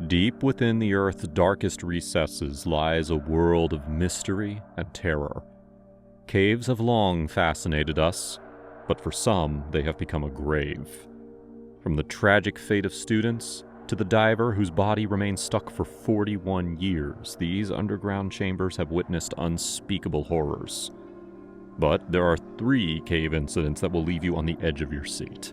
Deep within the Earth's darkest recesses lies a world of mystery and terror. Caves have long fascinated us, but for some, they have become a grave. From the tragic fate of students to the diver whose body remains stuck for 41 years, these underground chambers have witnessed unspeakable horrors. But there are 3 cave incidents that will leave you on the edge of your seat.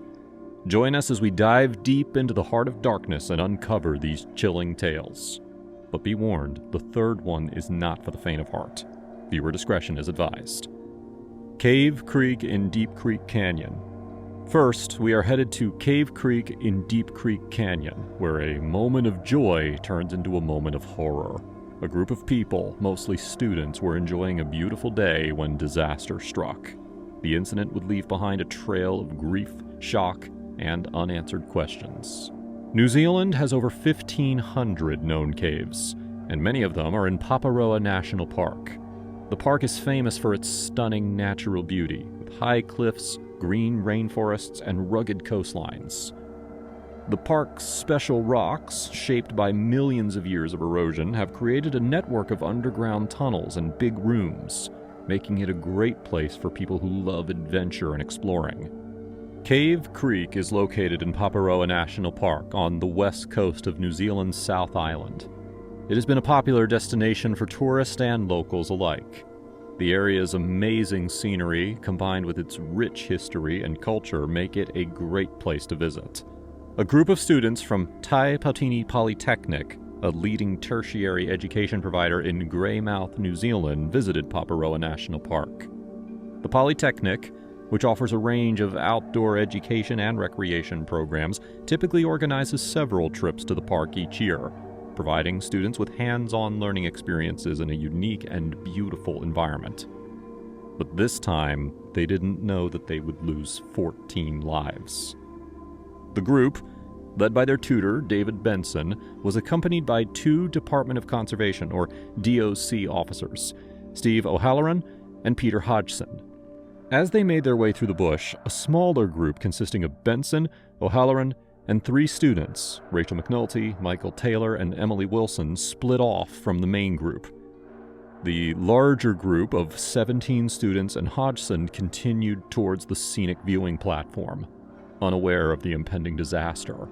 Join us as we dive deep into the heart of darkness and uncover these chilling tales. But be warned, the 3rd one is not for the faint of heart. Viewer discretion is advised. Cave Creek in Deep Creek Canyon. First, we are headed to Cave Creek in Deep Creek Canyon, where a moment of joy turns into a moment of horror. A group of people, mostly students, were enjoying a beautiful day when disaster struck. The incident would leave behind a trail of grief, shock, and unanswered questions. New Zealand has over 1,500 known caves, and many of them are in Paparoa National Park. The park is famous for its stunning natural beauty, with high cliffs, green rainforests, and rugged coastlines. The park's special rocks, shaped by millions of years of erosion, have created a network of underground tunnels and big rooms, making it a great place for people who love adventure and exploring. Cave Creek is located in Paparoa National Park on the west coast of New Zealand's South Island. It has been a popular destination for tourists and locals alike. The area's amazing scenery, combined with its rich history and culture, make it a great place to visit. A group of students from Tai Pautini Polytechnic, a leading tertiary education provider in Greymouth, New Zealand, visited Paparoa National Park. The Polytechnic, which offers a range of outdoor education and recreation programs, typically organizes several trips to the park each year, providing students with hands-on learning experiences in a unique and beautiful environment. But this time, they didn't know that they would lose 14 lives. The group, led by their tutor, David Benson, was accompanied by 2 Department of Conservation, or DOC officers, Steve O'Halloran and Peter Hodgson. As they made their way through the bush, a smaller group consisting of Benson, O'Halloran, and 3 students, Rachel McNulty, Michael Taylor, and Emily Wilson, split off from the main group. The larger group of 17 students and Hodgson continued towards the scenic viewing platform, unaware of the impending disaster.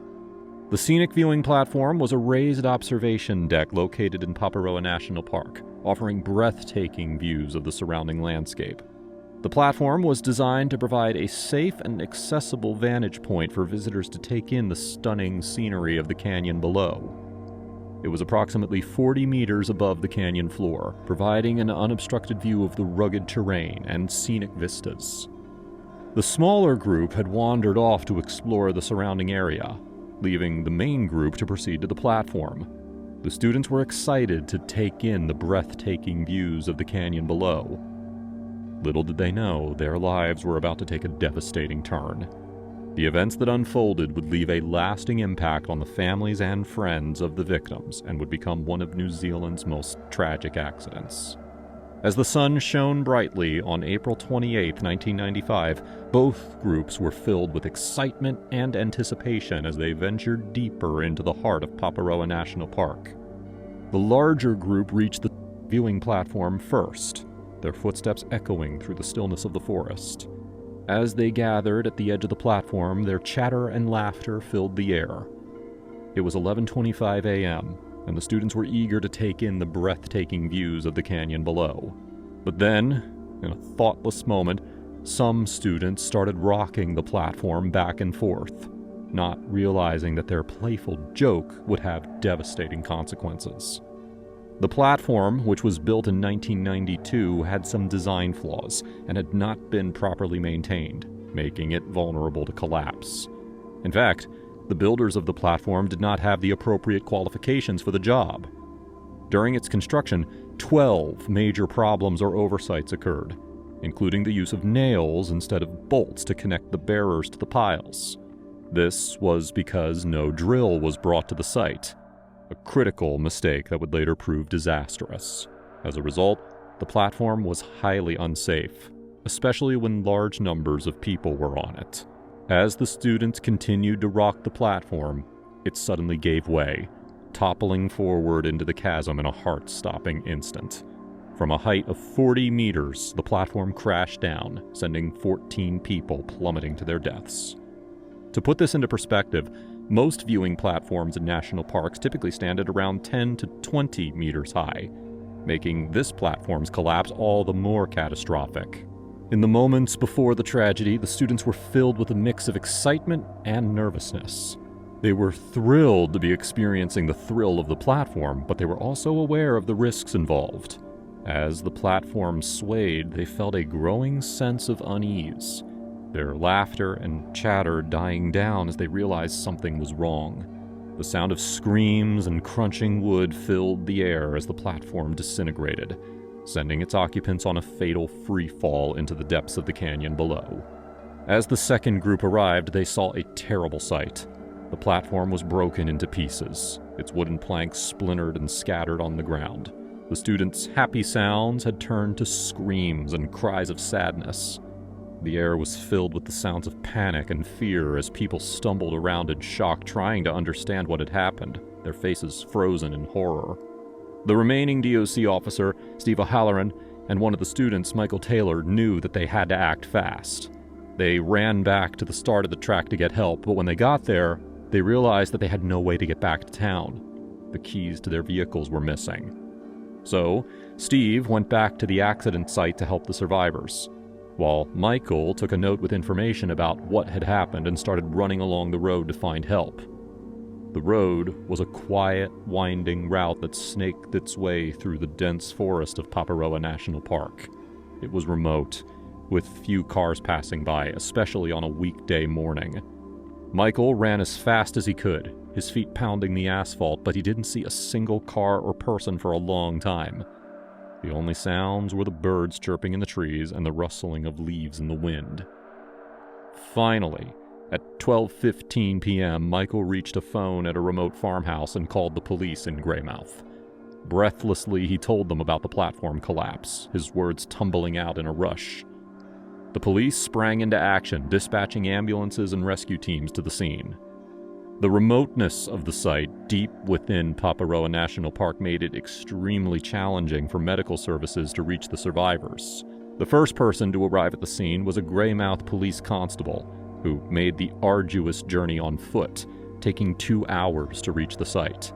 The scenic viewing platform was a raised observation deck located in Paparoa National Park, offering breathtaking views of the surrounding landscape. The platform was designed to provide a safe and accessible vantage point for visitors to take in the stunning scenery of the canyon below. It was approximately 40 meters above the canyon floor, providing an unobstructed view of the rugged terrain and scenic vistas. The smaller group had wandered off to explore the surrounding area, leaving the main group to proceed to the platform. The students were excited to take in the breathtaking views of the canyon below. Little did they know, their lives were about to take a devastating turn. The events that unfolded would leave a lasting impact on the families and friends of the victims and would become one of New Zealand's most tragic accidents. As the sun shone brightly on April 28, 1995, both groups were filled with excitement and anticipation as they ventured deeper into the heart of Paparoa National Park. The larger group reached the viewing platform first, their footsteps echoing through the stillness of the forest. As they gathered at the edge of the platform, their chatter and laughter filled the air. It was 11:25 a.m., and the students were eager to take in the breathtaking views of the canyon below. But then, in a thoughtless moment, some students started rocking the platform back and forth, not realizing that their playful joke would have devastating consequences. The platform, which was built in 1992, had some design flaws and had not been properly maintained, making it vulnerable to collapse. In fact, the builders of the platform did not have the appropriate qualifications for the job. During its construction, 12 major problems or oversights occurred, including the use of nails instead of bolts to connect the bearers to the piles. This was because no drill was brought to the site, a critical mistake that would later prove disastrous. As a result, the platform was highly unsafe, especially when large numbers of people were on it. As the students continued to rock the platform, it suddenly gave way, toppling forward into the chasm in a heart-stopping instant. From a height of 40 meters, the platform crashed down, sending 14 people plummeting to their deaths. To put this into perspective, most viewing platforms in national parks typically stand at around 10 to 20 meters high, making this platform's collapse all the more catastrophic. In the moments before the tragedy, the students were filled with a mix of excitement and nervousness. They were thrilled to be experiencing the thrill of the platform, but they were also aware of the risks involved. As the platform swayed, they felt a growing sense of unease, their laughter and chatter dying down as they realized something was wrong. The sound of screams and crunching wood filled the air as the platform disintegrated, sending its occupants on a fatal free fall into the depths of the canyon below. As the second group arrived, they saw a terrible sight. The platform was broken into pieces, its wooden planks splintered and scattered on the ground. The students' happy sounds had turned to screams and cries of sadness. The air was filled with the sounds of panic and fear as people stumbled around in shock, trying to understand what had happened, their faces frozen in horror. The remaining DOC officer, Steve O'Halloran, and one of the students, Michael Taylor, knew that they had to act fast. They ran back to the start of the track to get help, but when they got there, they realized that they had no way to get back to town. The keys to their vehicles were missing. So, Steve went back to the accident site to help the survivors, while Michael took a note with information about what had happened and started running along the road to find help. The road was a quiet, winding route that snaked its way through the dense forest of Paparoa National Park. It was remote, with few cars passing by, especially on a weekday morning. Michael ran as fast as he could, his feet pounding the asphalt, but he didn't see a single car or person for a long time. The only sounds were the birds chirping in the trees and the rustling of leaves in the wind. Finally, at 12:15 p.m., Michael reached a phone at a remote farmhouse and called the police in Greymouth. Breathlessly, he told them about the platform collapse, his words tumbling out in a rush. The police sprang into action, dispatching ambulances and rescue teams to the scene. The remoteness of the site, deep within Paparoa National Park, made it extremely challenging for medical services to reach the survivors. The first person to arrive at the scene was a Greymouth police constable, who made the arduous journey on foot, taking 2 hours to reach the site.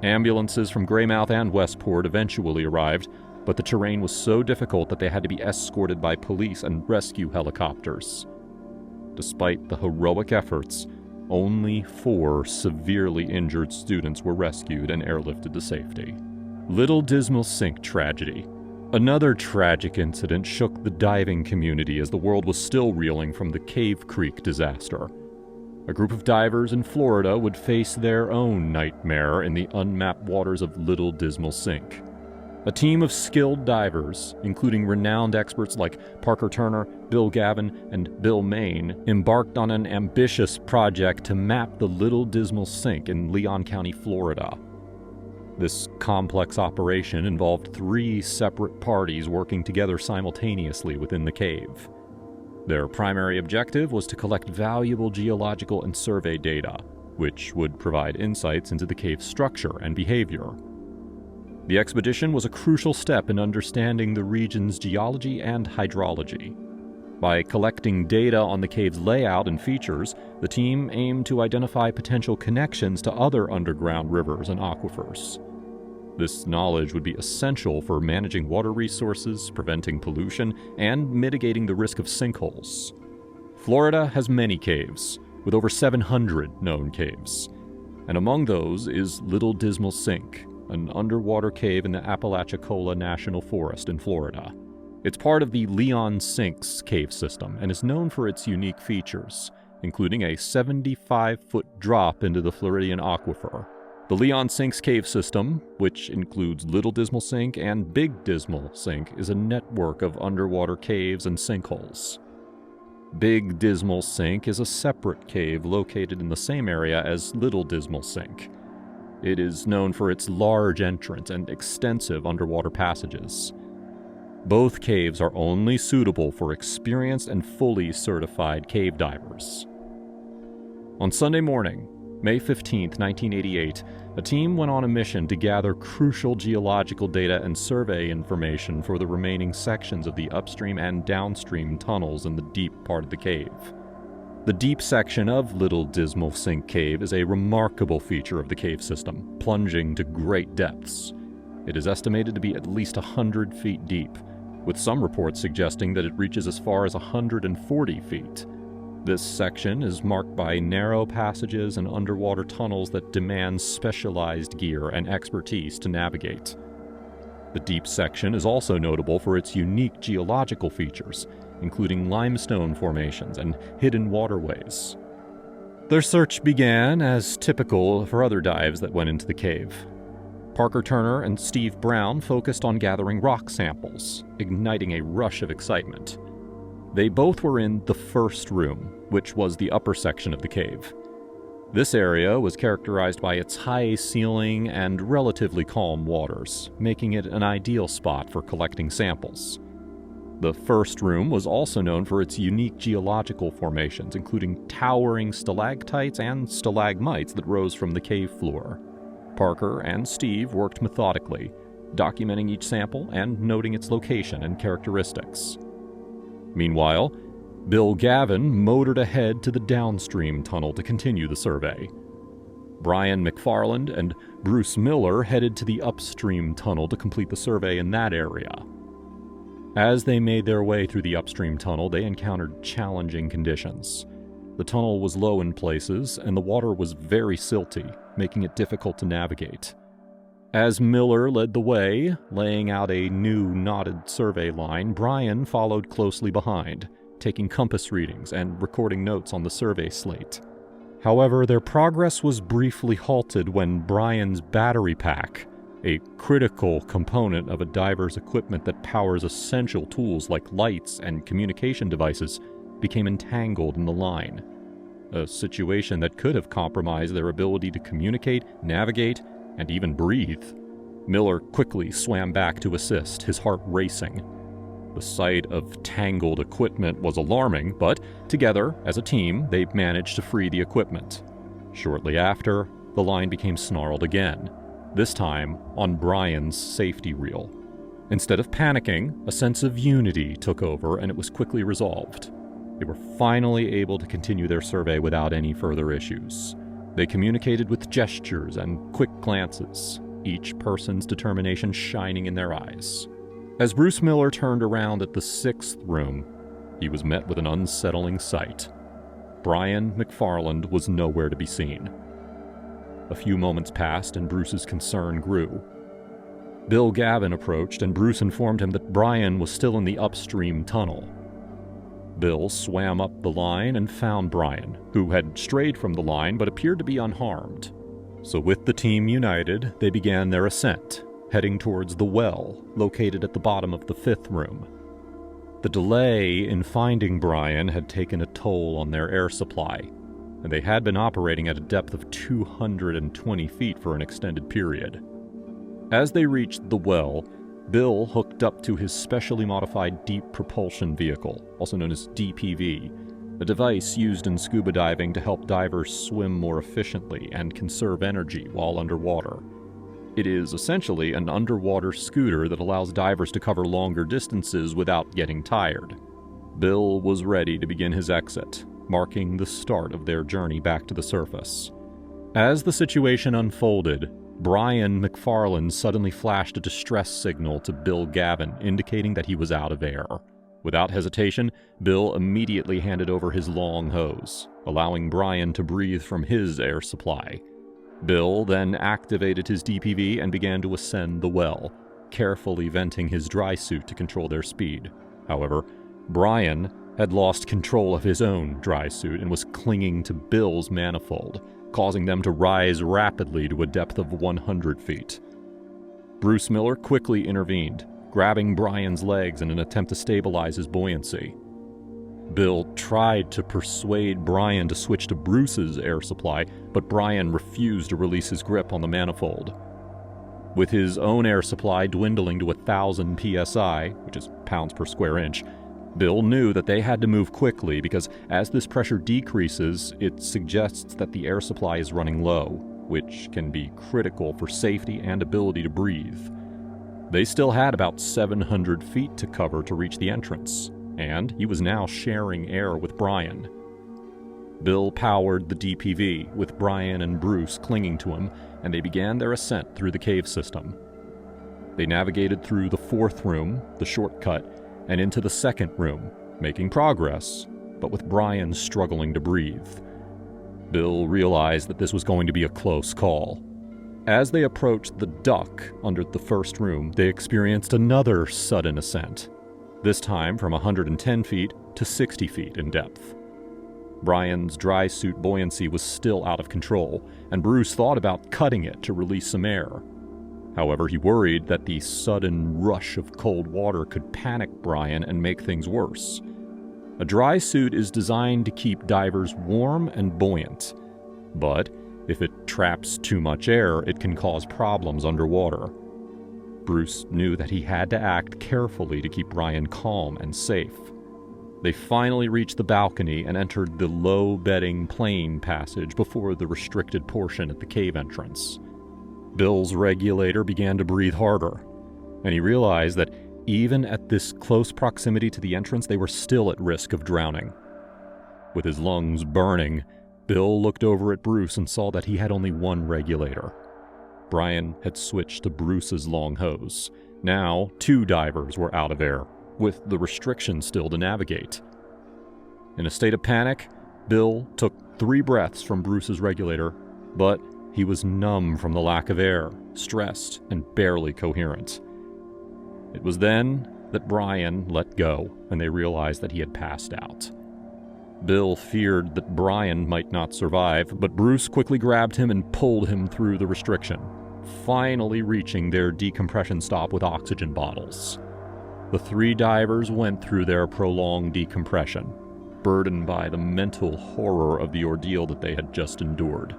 Ambulances from Greymouth and Westport eventually arrived, but the terrain was so difficult that they had to be escorted by police and rescue helicopters. Despite the heroic efforts, only 4 severely injured students were rescued and airlifted to safety. Little Dismal Sink tragedy. Another tragic incident shook the diving community as the world was still reeling from the Cave Creek disaster. A group of divers in Florida would face their own nightmare in the unmapped waters of Little Dismal Sink. A team of skilled divers, including renowned experts like Parker Turner, Bill Gavin, and Bill Main, embarked on an ambitious project to map the Little Dismal Sink in Leon County, Florida. This complex operation involved 3 separate parties working together simultaneously within the cave. Their primary objective was to collect valuable geological and survey data, which would provide insights into the cave's structure and behavior. The expedition was a crucial step in understanding the region's geology and hydrology. By collecting data on the cave's layout and features, the team aimed to identify potential connections to other underground rivers and aquifers. This knowledge would be essential for managing water resources, preventing pollution, and mitigating the risk of sinkholes. Florida has many caves, with over 700 known caves, and among those is Little Dismal Sink, an underwater cave in the Apalachicola National Forest in Florida. It's part of the Leon Sinks cave system and is known for its unique features, including a 75-foot drop into the Floridian aquifer. The Leon Sinks cave system, which includes Little Dismal Sink and Big Dismal Sink, is a network of underwater caves and sinkholes. Big Dismal Sink is a separate cave located in the same area as Little Dismal Sink. It is known for its large entrance and extensive underwater passages. Both caves are only suitable for experienced and fully certified cave divers. On Sunday morning, May 15, 1988, a team went on a mission to gather crucial geological data and survey information for the remaining sections of the upstream and downstream tunnels in the deep part of the cave. The deep section of Little Dismal Sink Cave is a remarkable feature of the cave system, plunging to great depths. It is estimated to be at least 100 feet deep, with some reports suggesting that it reaches as far as 140 feet. This section is marked by narrow passages and underwater tunnels that demand specialized gear and expertise to navigate. The deep section is also notable for its unique geological features, including limestone formations and hidden waterways. Their search began as typical for other dives that went into the cave. Parker Turner and Steve Brown focused on gathering rock samples, igniting a rush of excitement. They both were in the first room, which was the upper section of the cave. This area was characterized by its high ceiling and relatively calm waters, making it an ideal spot for collecting samples. The first room was also known for its unique geological formations, including towering stalactites and stalagmites that rose from the cave floor. Parker and Steve worked methodically, documenting each sample and noting its location and characteristics. Meanwhile, Bill Gavin motored ahead to the downstream tunnel to continue the survey. Brian McFarland and Bruce Miller headed to the upstream tunnel to complete the survey in that area. As they made their way through the upstream tunnel, they encountered challenging conditions. The tunnel was low in places, and the water was very silty, making it difficult to navigate. As Miller led the way, laying out a new knotted survey line, Brian followed closely behind, taking compass readings and recording notes on the survey slate. However, their progress was briefly halted when Brian's battery pack, a critical component of a diver's equipment that powers essential tools like lights and communication devices, became entangled in the line. A situation that could have compromised their ability to communicate, navigate, and even breathe. Miller quickly swam back to assist, his heart racing. The sight of tangled equipment was alarming, but together, as a team, they managed to free the equipment. Shortly after, the line became snarled again, this time on Brian's safety reel. Instead of panicking, a sense of unity took over and it was quickly resolved. They were finally able to continue their survey without any further issues. They communicated with gestures and quick glances, each person's determination shining in their eyes. As Bruce Miller turned around at the sixth room, he was met with an unsettling sight. Brian McFarland was nowhere to be seen. A few moments passed and Bruce's concern grew. Bill Gavin approached and Bruce informed him that Brian was still in the upstream tunnel. Bill swam up the line and found Brian, who had strayed from the line but appeared to be unharmed. So with the team united, they began their ascent, heading towards the well, located at the bottom of the fifth room. The delay in finding Brian had taken a toll on their air supply, and they had been operating at a depth of 220 feet for an extended period. As they reached the well, Bill hooked up to his specially modified deep propulsion vehicle, also known as DPV, a device used in scuba diving to help divers swim more efficiently and conserve energy while underwater. It is essentially an underwater scooter that allows divers to cover longer distances without getting tired. Bill was ready to begin his exit, marking the start of their journey back to the surface. As the situation unfolded, Brian McFarland suddenly flashed a distress signal to Bill Gavin, indicating that he was out of air. Without hesitation, Bill immediately handed over his long hose, allowing Brian to breathe from his air supply. Bill then activated his DPV and began to ascend the well, carefully venting his dry suit to control their speed. However, Brian had lost control of his own dry suit and was clinging to Bill's manifold, causing them to rise rapidly to a depth of 100 feet. Bruce Miller quickly intervened, grabbing Brian's legs in an attempt to stabilize his buoyancy. Bill tried to persuade Brian to switch to Bruce's air supply, but Brian refused to release his grip on the manifold. With his own air supply dwindling to 1,000 psi, which is pounds per square inch, Bill knew that they had to move quickly because as this pressure decreases, it suggests that the air supply is running low, which can be critical for safety and ability to breathe. They still had about 700 feet to cover to reach the entrance, and he was now sharing air with Brian. Bill powered the DPV, with Brian and Bruce clinging to him, and they began their ascent through the cave system. They navigated through the fourth room, the shortcut, and into the second room, making progress, but with Brian struggling to breathe. Bill realized that this was going to be a close call. As they approached the duck under the first room, they experienced another sudden ascent, this time from 110 feet to 60 feet in depth. Brian's dry suit buoyancy was still out of control, and Bruce thought about cutting it to release some air. However, he worried that the sudden rush of cold water could panic Brian and make things worse. A dry suit is designed to keep divers warm and buoyant, but if it traps too much air, it can cause problems underwater. Bruce knew that he had to act carefully to keep Brian calm and safe. They finally reached the balcony and entered the low-bedding plane passage before the restricted portion at the cave entrance. Bill's regulator began to breathe harder, and he realized that even at this close proximity to the entrance, they were still at risk of drowning. With his lungs burning, Bill looked over at Bruce and saw that he had only one regulator. Brian had switched to Bruce's long hose. Now, 2 divers were out of air, with the restrictions still to navigate. In a state of panic, Bill took 3 breaths from Bruce's regulator, but he was numb from the lack of air, stressed, and barely coherent. It was then that Brian let go, and they realized that he had passed out. Bill feared that Brian might not survive, but Bruce quickly grabbed him and pulled him through the restriction, finally reaching their decompression stop with oxygen bottles. The 3 divers went through their prolonged decompression, burdened by the mental horror of the ordeal that they had just endured.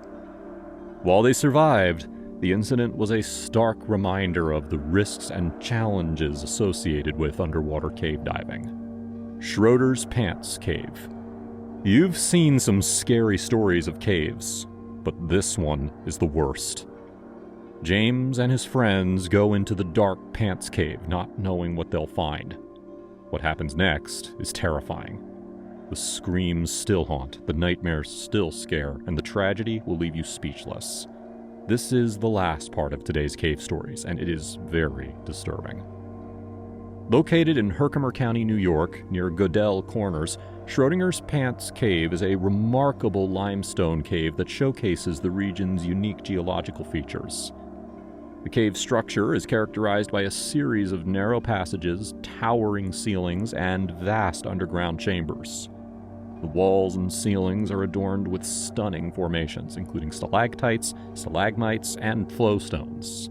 While they survived, the incident was a stark reminder of the risks and challenges associated with underwater cave diving. Schroeder's Pants Cave. You've seen some scary stories of caves, but this one is the worst. James and his friends go into the dark Pants Cave, not knowing what they'll find. What happens next is terrifying. The screams still haunt, the nightmares still scare, and the tragedy will leave you speechless. This is the last part of today's cave stories, and it is very disturbing. Located in Herkimer County, New York, near Goodell Corners, Schrodinger's Pants Cave is a remarkable limestone cave that showcases the region's unique geological features. The cave structure is characterized by a series of narrow passages, towering ceilings, and vast underground chambers. The walls and ceilings are adorned with stunning formations, including stalactites, stalagmites, and flowstones.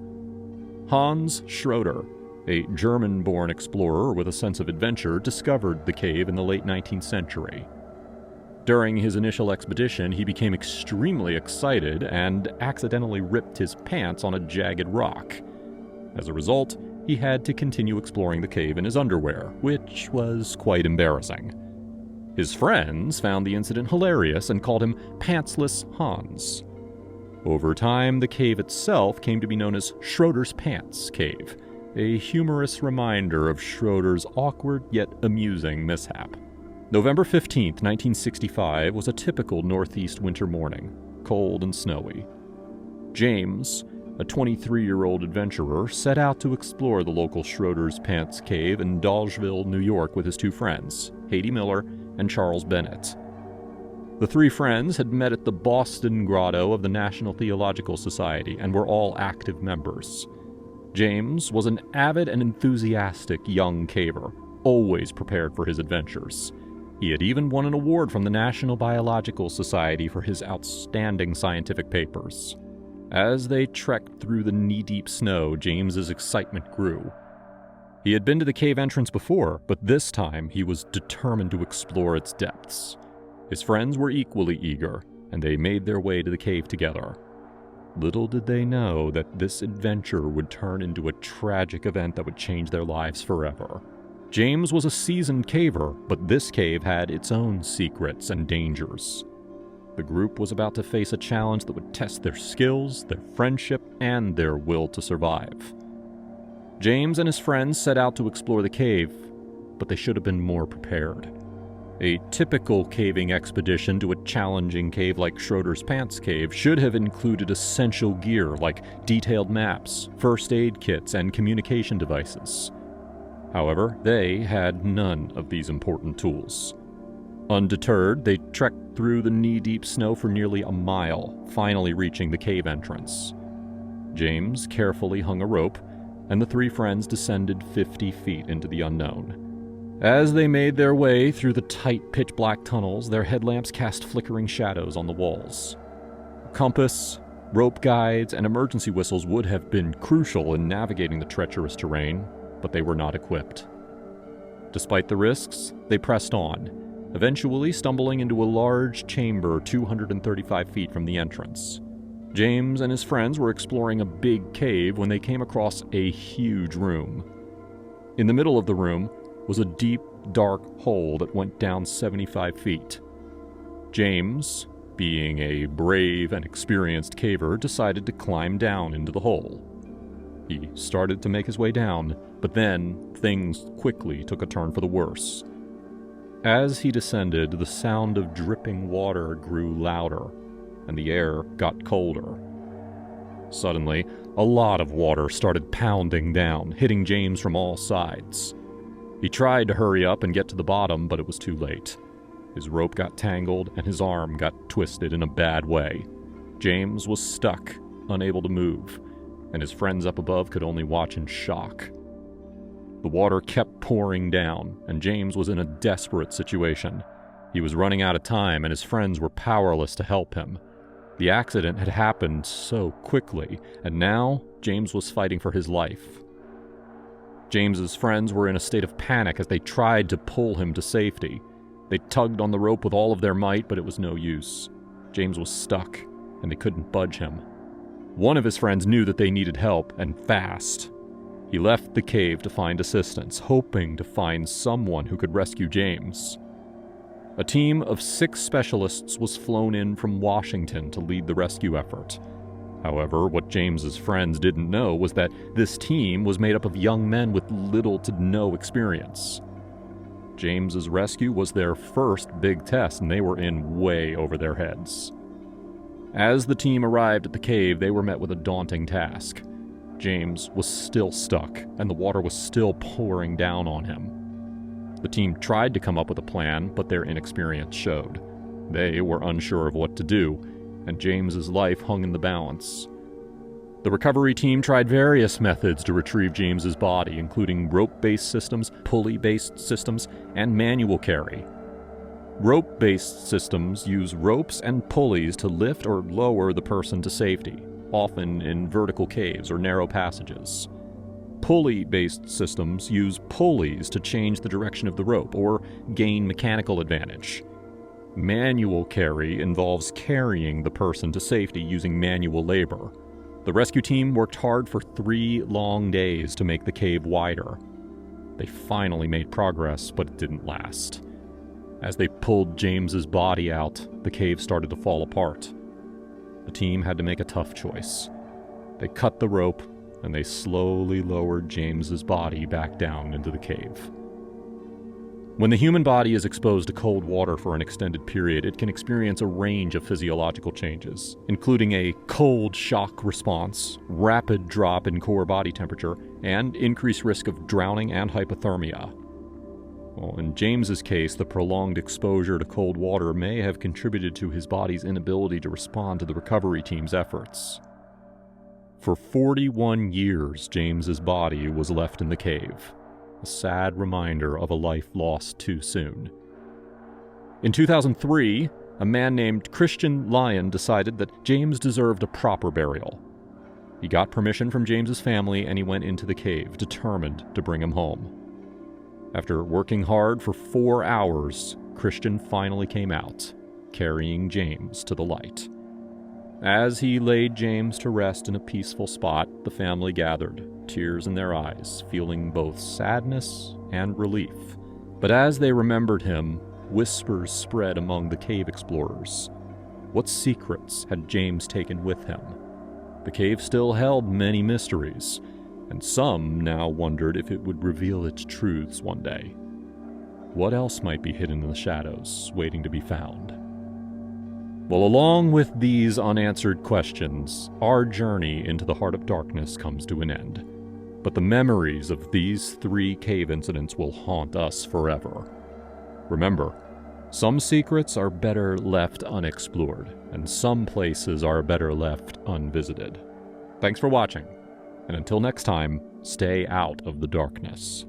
Hans Schroeder, a German-born explorer with a sense of adventure, discovered the cave in the late 19th century. During his initial expedition, he became extremely excited and accidentally ripped his pants on a jagged rock. As a result, he had to continue exploring the cave in his underwear, which was quite embarrassing. His friends found the incident hilarious and called him Pantsless Hans. Over time, the cave itself came to be known as Schroeder's Pants Cave, a humorous reminder of Schroeder's awkward yet amusing mishap. November 15, 1965 was a typical northeast winter morning, cold and snowy. James, a 23-year-old adventurer, set out to explore the local Schroeder's Pants Cave in Dolgeville, New York with his 2 friends, Haiti Miller and Charles Bennett. The 3 friends had met at the Boston Grotto of the National Theological Society and were all active members. James was an avid and enthusiastic young caver, always prepared for his adventures. He had even won an award from the National Biological Society for his outstanding scientific papers. As they trekked through the knee-deep snow, James's excitement grew. He had been to the cave entrance before, but this time he was determined to explore its depths. His friends were equally eager, and they made their way to the cave together. Little did they know that this adventure would turn into a tragic event that would change their lives forever. James was a seasoned caver, but this cave had its own secrets and dangers. The group was about to face a challenge that would test their skills, their friendship, and their will to survive. James and his friends set out to explore the cave, but they should have been more prepared. A typical caving expedition to a challenging cave like Schroeder's Pants Cave should have included essential gear like detailed maps, first aid kits, and communication devices. However, they had none of these important tools. Undeterred, they trekked through the knee-deep snow for nearly a mile, finally reaching the cave entrance. James carefully hung a rope, and the three friends descended 50 feet into the unknown. As they made their way through the tight, pitch-black tunnels, their headlamps cast flickering shadows on the walls. A compass, rope guides, and emergency whistles would have been crucial in navigating the treacherous terrain, but they were not equipped. Despite the risks, they pressed on, eventually stumbling into a large chamber 235 feet from the entrance. James and his friends were exploring a big cave when they came across a huge room. In the middle of the room was a deep, dark hole that went down 75 feet. James, being a brave and experienced caver, decided to climb down into the hole. He started to make his way down, but then things quickly took a turn for the worse. As he descended, the sound of dripping water grew louder, and the air got colder. Suddenly, a lot of water started pounding down, hitting James from all sides. He tried to hurry up and get to the bottom, but it was too late. His rope got tangled, and his arm got twisted in a bad way. James was stuck, unable to move, and his friends up above could only watch in shock. The water kept pouring down, and James was in a desperate situation. He was running out of time, and his friends were powerless to help him. The accident had happened so quickly, and now James was fighting for his life. James's friends were in a state of panic as they tried to pull him to safety. They tugged on the rope with all of their might, but it was no use. James was stuck, and they couldn't budge him. One of his friends knew that they needed help, and fast. He left the cave to find assistance, hoping to find someone who could rescue James. A team of 6 specialists was flown in from Washington to lead the rescue effort. However, what James's friends didn't know was that this team was made up of young men with little to no experience. James's rescue was their first big test, and they were in way over their heads. As the team arrived at the cave, they were met with a daunting task. James was still stuck, and the water was still pouring down on him. The team tried to come up with a plan, but their inexperience showed. They were unsure of what to do, and James's life hung in the balance. The recovery team tried various methods to retrieve James's body, including rope-based systems, pulley-based systems, and manual carry. Rope-based systems use ropes and pulleys to lift or lower the person to safety, often in vertical caves or narrow passages. Pulley-based systems use pulleys to change the direction of the rope or gain mechanical advantage. Manual carry involves carrying the person to safety using manual labor. The rescue team worked hard for 3 long days to make the cave wider. They finally made progress, but it didn't last. As they pulled James's body out, the cave started to fall apart. The team had to make a tough choice. They cut the rope, and they slowly lowered James's body back down into the cave. When the human body is exposed to cold water for an extended period, it can experience a range of physiological changes, including a cold shock response, rapid drop in core body temperature, and increased risk of drowning and hypothermia. Well, in James's case, the prolonged exposure to cold water may have contributed to his body's inability to respond to the recovery team's efforts. For 41 years, James's body was left in the cave. A sad reminder of a life lost too soon. In 2003, a man named Christian Lyon decided that James deserved a proper burial. He got permission from James's family, and he went into the cave, determined to bring him home. After working hard for 4 hours, Christian finally came out, carrying James to the light. As he laid James to rest in a peaceful spot, the family gathered, tears in their eyes, feeling both sadness and relief. But as they remembered him, whispers spread among the cave explorers. What secrets had James taken with him? The cave still held many mysteries, and some now wondered if it would reveal its truths one day. What else might be hidden in the shadows, waiting to be found? Well, along with these unanswered questions, our journey into the heart of darkness comes to an end. But the memories of these 3 cave incidents will haunt us forever. Remember, some secrets are better left unexplored, and some places are better left unvisited. Thanks for watching, and until next time, stay out of the darkness.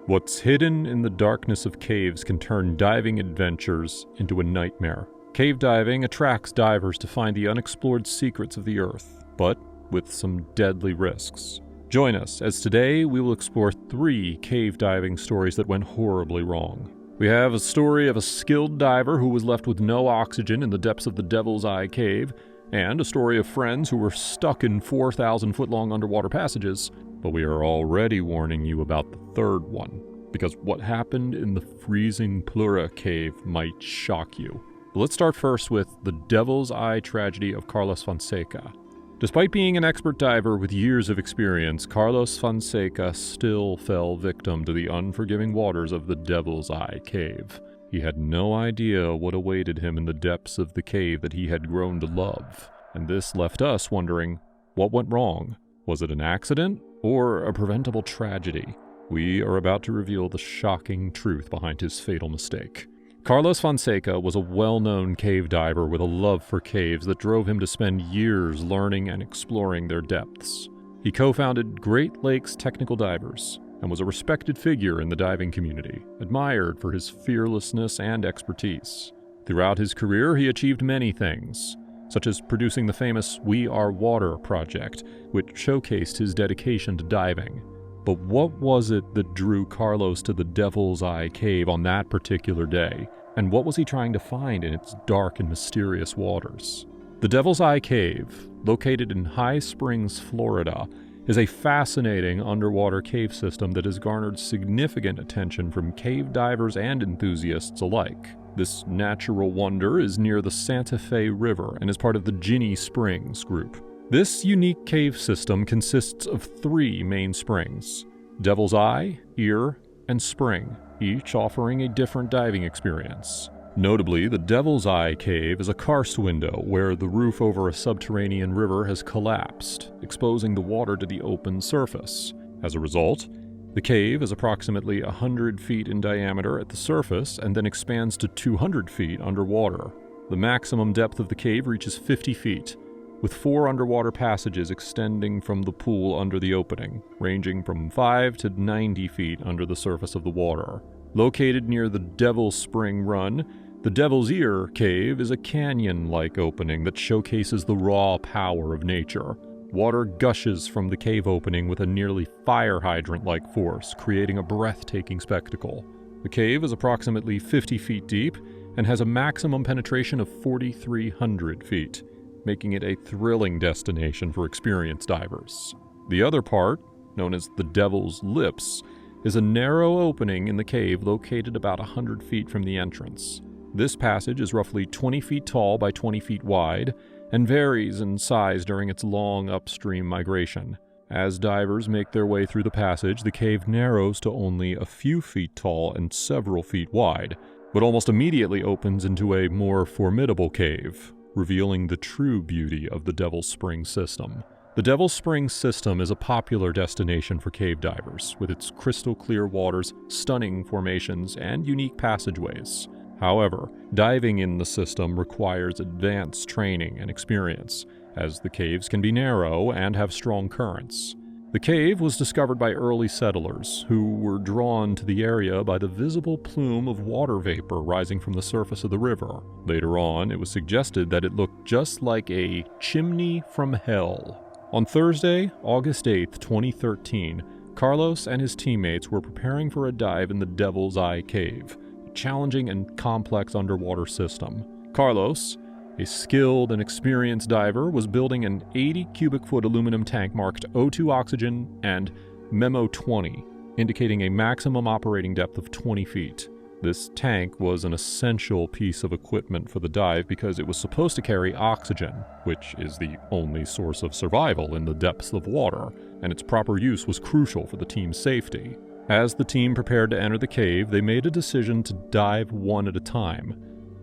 What's hidden in the darkness of caves can turn diving adventures into a nightmare. Cave diving attracts divers to find the unexplored secrets of the earth, but with some deadly risks. Join us, as today we will explore 3 cave diving stories that went horribly wrong. We have a story of a skilled diver who was left with no oxygen in the depths of the Devil's Eye Cave, and a story of friends who were stuck in 4,000-foot-long underwater passages. But we are already warning you about the 3rd one, because what happened in the freezing Plura Cave might shock you. But let's start first with the Devil's Eye tragedy of Carlos Fonseca. Despite being an expert diver with years of experience, Carlos Fonseca still fell victim to the unforgiving waters of the Devil's Eye Cave. He had no idea what awaited him in the depths of the cave that he had grown to love, and this left us wondering, what went wrong? Was it an accident or a preventable tragedy? We are about to reveal the shocking truth behind his fatal mistake. Carlos Fonseca was a well-known cave diver with a love for caves that drove him to spend years learning and exploring their depths. He co-founded Great Lakes Technical Divers and was a respected figure in the diving community, admired for his fearlessness and expertise. Throughout his career, he achieved many things, such as producing the famous We Are Water project, which showcased his dedication to diving. But what was it that drew Carlos to the Devil's Eye Cave on that particular day? And what was he trying to find in its dark and mysterious waters? The Devil's Eye Cave, located in High Springs, Florida, is a fascinating underwater cave system that has garnered significant attention from cave divers and enthusiasts alike. This natural wonder is near the Santa Fe River and is part of the Ginnie Springs group. This unique cave system consists of 3 main springs: Devil's Eye, Ear, and Spring, each offering a different diving experience. Notably, the Devil's Eye Cave is a karst window where the roof over a subterranean river has collapsed, exposing the water to the open surface. As a result, the cave is approximately 100 feet in diameter at the surface and then expands to 200 feet underwater. The maximum depth of the cave reaches 50 feet, with 4 underwater passages extending from the pool under the opening, ranging from 5 to 90 feet under the surface of the water. Located near the Devil's Spring Run, the Devil's Ear Cave is a canyon-like opening that showcases the raw power of nature. Water gushes from the cave opening with a nearly fire hydrant-like force, creating a breathtaking spectacle. The cave is approximately 50 feet deep and has a maximum penetration of 4,300 feet, making it a thrilling destination for experienced divers. The other part, known as the Devil's Lips, is a narrow opening in the cave located about 100 feet from the entrance. This passage is roughly 20 feet tall by 20 feet wide and varies in size during its long upstream migration. As divers make their way through the passage, the cave narrows to only a few feet tall and several feet wide, but almost immediately opens into a more formidable cave, revealing the true beauty of the Devil's Spring system. The Devil's Spring system is a popular destination for cave divers, with its crystal clear waters, stunning formations, and unique passageways. However, diving in the system requires advanced training and experience, as the caves can be narrow and have strong currents. The cave was discovered by early settlers, who were drawn to the area by the visible plume of water vapor rising from the surface of the river. Later on, it was suggested that it looked just like a chimney from hell. On Thursday, August 8, 2013, Carlos and his teammates were preparing for a dive in the Devil's Eye Cave. challenging and complex underwater system. Carlos, a skilled and experienced diver, was building an 80 cubic foot aluminum tank marked O2 oxygen and Memo 20, indicating a maximum operating depth of 20 feet. This tank was an essential piece of equipment for the dive because it was supposed to carry oxygen, which is the only source of survival in the depths of water, and its proper use was crucial for the team's safety. As the team prepared to enter the cave, they made a decision to dive one at a time,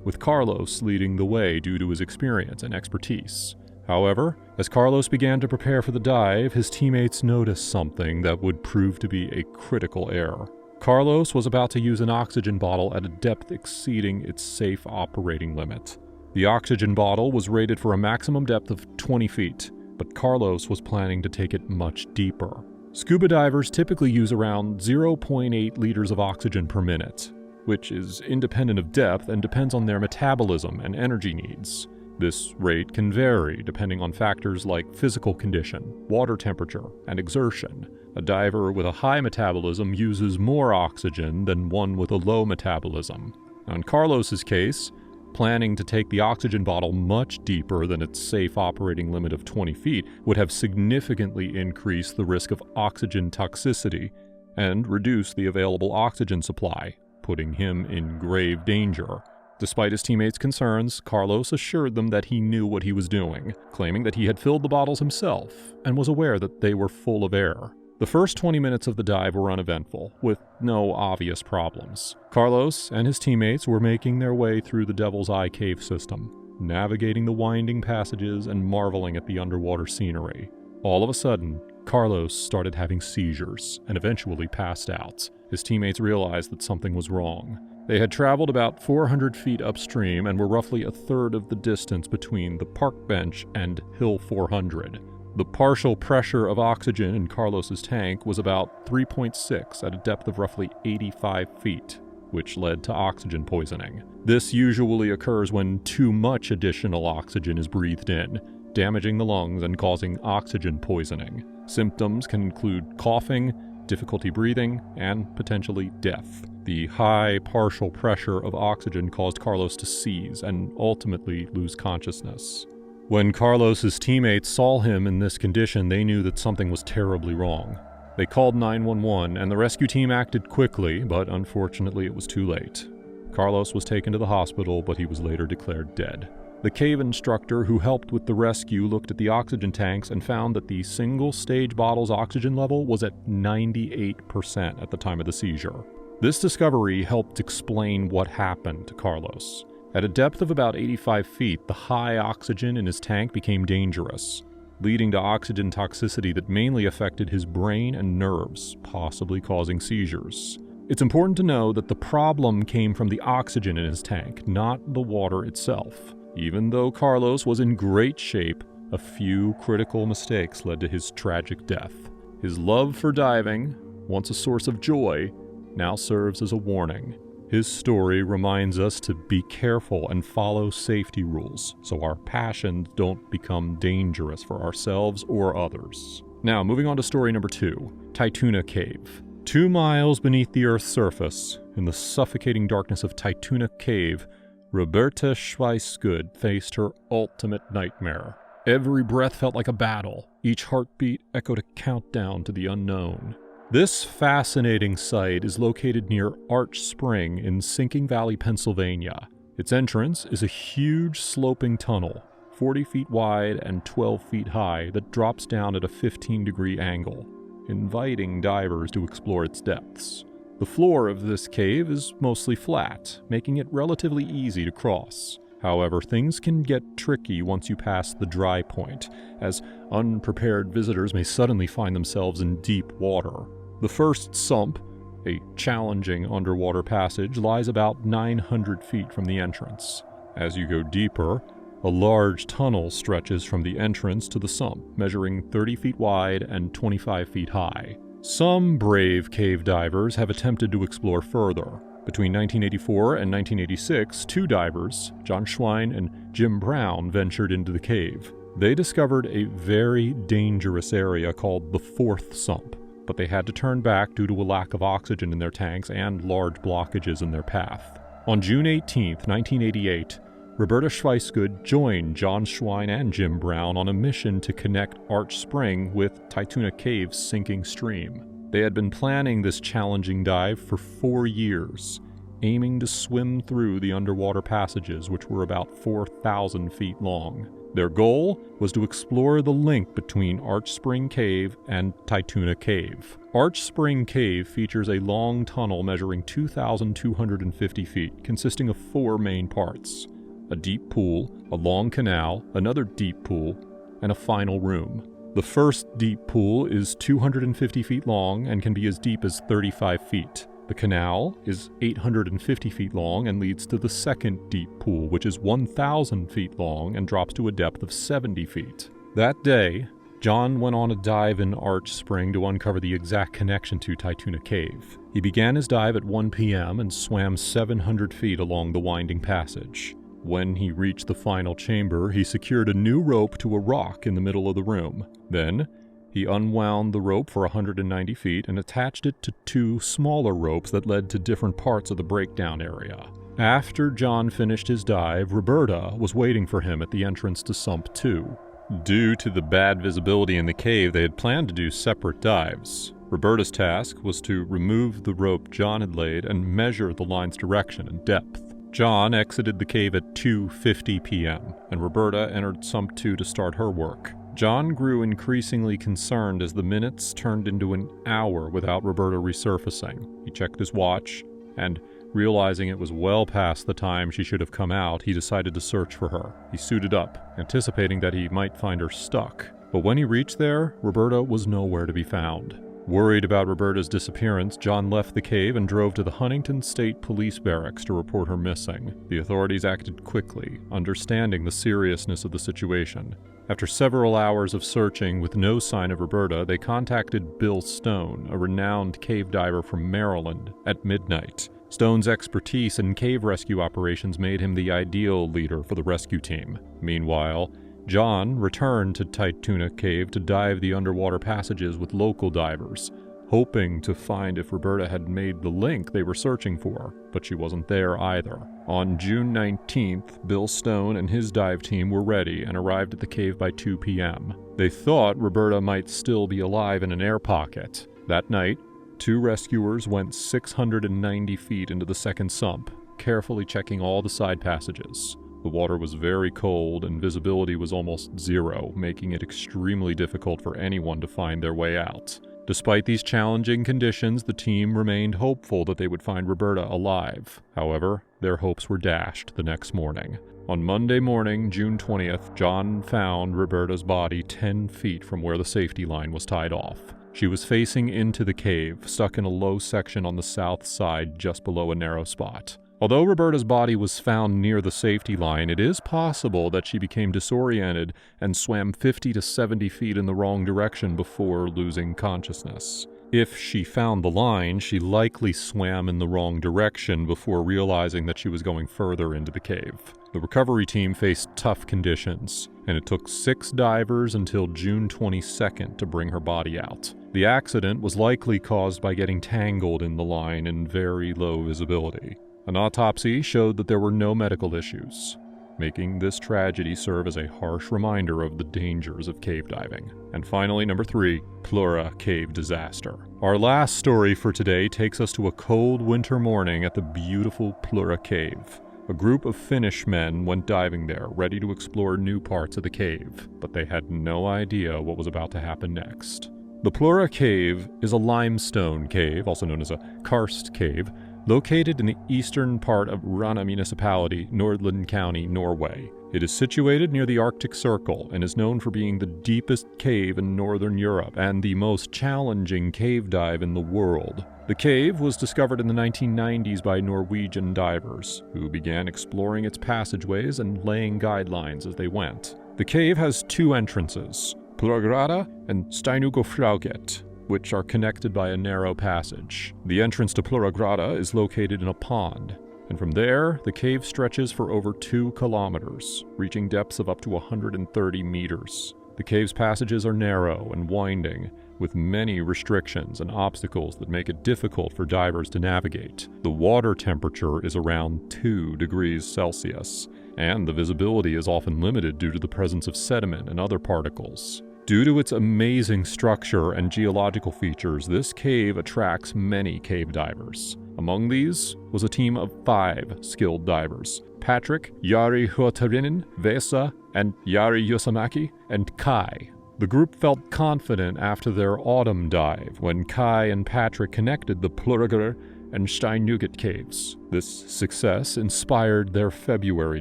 with Carlos leading the way due to his experience and expertise. However, as Carlos began to prepare for the dive, his teammates noticed something that would prove to be a critical error. Carlos was about to use an oxygen bottle at a depth exceeding its safe operating limit. The oxygen bottle was rated for a maximum depth of 20 feet, but Carlos was planning to take it much deeper. Scuba divers typically use around 0.8 liters of oxygen per minute, which is independent of depth and depends on their metabolism and energy needs. This rate can vary depending on factors like physical condition, water temperature, and exertion. A diver with a high metabolism uses more oxygen than one with a low metabolism. Now in Carlos's case, planning to take the oxygen bottle much deeper than its safe operating limit of 20 feet would have significantly increased the risk of oxygen toxicity and reduce the available oxygen supply, putting him in grave danger. Despite his teammates' concerns, Carlos assured them that he knew what he was doing, claiming that he had filled the bottles himself and was aware that they were full of air. The first 20 minutes of the dive were uneventful, with no obvious problems. Carlos and his teammates were making their way through the Devil's Eye cave system, navigating the winding passages and marveling at the underwater scenery. All of a sudden, Carlos started having seizures and eventually passed out. His teammates realized that something was wrong. They had traveled about 400 feet upstream and were roughly a third of the distance between the park bench and Hill 400. The partial pressure of oxygen in Carlos's tank was about 3.6 at a depth of roughly 85 feet, which led to oxygen poisoning. This usually occurs when too much additional oxygen is breathed in, damaging the lungs and causing oxygen poisoning. Symptoms can include coughing, difficulty breathing, and potentially death. The high partial pressure of oxygen caused Carlos to seize and ultimately lose consciousness. When Carlos's teammates saw him in this condition, they knew that something was terribly wrong. They called 911, and the rescue team acted quickly, but unfortunately it was too late. Carlos was taken to the hospital, but he was later declared dead. The cave instructor who helped with the rescue looked at the oxygen tanks and found that the single-stage bottle's oxygen level was at 98% at the time of the seizure. This discovery helped explain what happened to Carlos. At a depth of about 85 feet, the high oxygen in his tank became dangerous, leading to oxygen toxicity that mainly affected his brain and nerves, possibly causing seizures. It's important to know that the problem came from the oxygen in his tank, not the water itself. Even though Carlos was in great shape, a few critical mistakes led to his tragic death. His love for diving, once a source of joy, now serves as a warning. His story reminds us to be careful and follow safety rules so our passions don't become dangerous for ourselves or others. Now, moving on to story number 2, Tituna Cave. 2 miles beneath the Earth's surface, in the suffocating darkness of Tituna Cave, Roberta Schweisgood faced her ultimate nightmare. Every breath felt like a battle. Each heartbeat echoed a countdown to the unknown. This fascinating site is located near Arch Spring in Sinking Valley, Pennsylvania. Its entrance is a huge sloping tunnel, 40 feet wide and 12 feet high, that drops down at a 15-degree angle, inviting divers to explore its depths. The floor of this cave is mostly flat, making it relatively easy to cross. However, things can get tricky once you pass the dry point, as unprepared visitors may suddenly find themselves in deep water. The first sump, a challenging underwater passage, lies about 900 feet from the entrance. As you go deeper, a large tunnel stretches from the entrance to the sump, measuring 30 feet wide and 25 feet high. Some brave cave divers have attempted to explore further. Between 1984 and 1986, 2 divers, John Schwein and Jim Brown, ventured into the cave. They discovered a very dangerous area called the 4th sump, but they had to turn back due to a lack of oxygen in their tanks and large blockages in their path. On June 18, 1988, Roberta Schweisgood joined John Schwein and Jim Brown on a mission to connect Arch Spring with Tituna Cave's sinking stream. They had been planning this challenging dive for 4 years, aiming to swim through the underwater passages, which were about 4,000 feet long. Their goal was to explore the link between Arch Spring Cave and Tituna Cave. Arch Spring Cave features a long tunnel measuring 2,250 feet, consisting of 4 main parts: a deep pool, a long canal, another deep pool, and a final room. The first deep pool is 250 feet long and can be as deep as 35 feet. The canal is 850 feet long and leads to the second deep pool, which is 1,000 feet long and drops to a depth of 70 feet. That day, John went on a dive in Arch Spring to uncover the exact connection to Tituna Cave. He began his dive at 1 p.m. and swam 700 feet along the winding passage. When he reached the final chamber, he secured a new rope to a rock in the middle of the room. Then, he unwound the rope for 190 feet and attached it to 2 smaller ropes that led to different parts of the breakdown area. After John finished his dive, Roberta was waiting for him at the entrance to Sump 2. Due to the bad visibility in the cave, they had planned to do separate dives. Roberta's task was to remove the rope John had laid and measure the line's direction and depth. John exited the cave at 2:50 p.m., and Roberta entered Sump 2 to start her work. John grew increasingly concerned as the minutes turned into an hour without Roberta resurfacing. He checked his watch, and realizing it was well past the time she should have come out, he decided to search for her. He suited up, anticipating that he might find her stuck. But when he reached there, Roberta was nowhere to be found. Worried about Roberta's disappearance, John left the cave and drove to the Huntington State Police Barracks to report her missing. The authorities acted quickly, understanding the seriousness of the situation. After several hours of searching with no sign of Roberta, they contacted Bill Stone, a renowned cave diver from Maryland, at midnight. Stone's expertise in cave rescue operations made him the ideal leader for the rescue team. Meanwhile, John returned to Tituna Cave to dive the underwater passages with local divers, hoping to find if Roberta had made the link they were searching for, but she wasn't there either. On June 19th, Bill Stone and his dive team were ready and arrived at the cave by 2 p.m. They thought Roberta might still be alive in an air pocket. That night, 2 rescuers went 690 feet into the second sump, carefully checking all the side passages. The water was very cold and visibility was almost zero, making it extremely difficult for anyone to find their way out. Despite these challenging conditions, the team remained hopeful that they would find Roberta alive. However, their hopes were dashed the next morning. On Monday morning, June 20th, John found Roberta's body 10 feet from where the safety line was tied off. She was facing into the cave, stuck in a low section on the south side just below a narrow spot. Although Roberta's body was found near the safety line, it is possible that she became disoriented and swam 50 to 70 feet in the wrong direction before losing consciousness. If she found the line, she likely swam in the wrong direction before realizing that she was going further into the cave. The recovery team faced tough conditions, and it took 6 divers until June 22nd to bring her body out. The accident was likely caused by getting tangled in the line in very low visibility. An autopsy showed that there were no medical issues, making this tragedy serve as a harsh reminder of the dangers of cave diving. And finally, number 3, Plura Cave Disaster. Our last story for today takes us to a cold winter morning at the beautiful Plura Cave. A group of Finnish men went diving there, ready to explore new parts of the cave, but they had no idea what was about to happen next. The Plura Cave is a limestone cave, also known as a karst cave, located in the eastern part of Rana Municipality, Nordland County, Norway. It is situated near the Arctic Circle and is known for being the deepest cave in northern Europe and the most challenging cave dive in the world. The cave was discovered in the 1990s by Norwegian divers, who began exploring its passageways and laying guidelines as they went. The cave has 2 entrances, Pluragrada and Steinugofrauget, which are connected by a narrow passage. The entrance to Pluragrada is located in a pond, and from there, the cave stretches for over 2 kilometers, reaching depths of up to 130 meters. The cave's passages are narrow and winding, with many restrictions and obstacles that make it difficult for divers to navigate. The water temperature is around 2 degrees Celsius, and the visibility is often limited due to the presence of sediment and other particles. Due to its amazing structure and geological features, this cave attracts many cave divers. Among these was a team of 5 skilled divers: Patrick, Jari Huotarinen, Vesa, and Jari Yosamaki, and Kai. The group felt confident after their autumn dive when Kai and Patrick connected the Pluriger and Steinnuget caves. This success inspired their February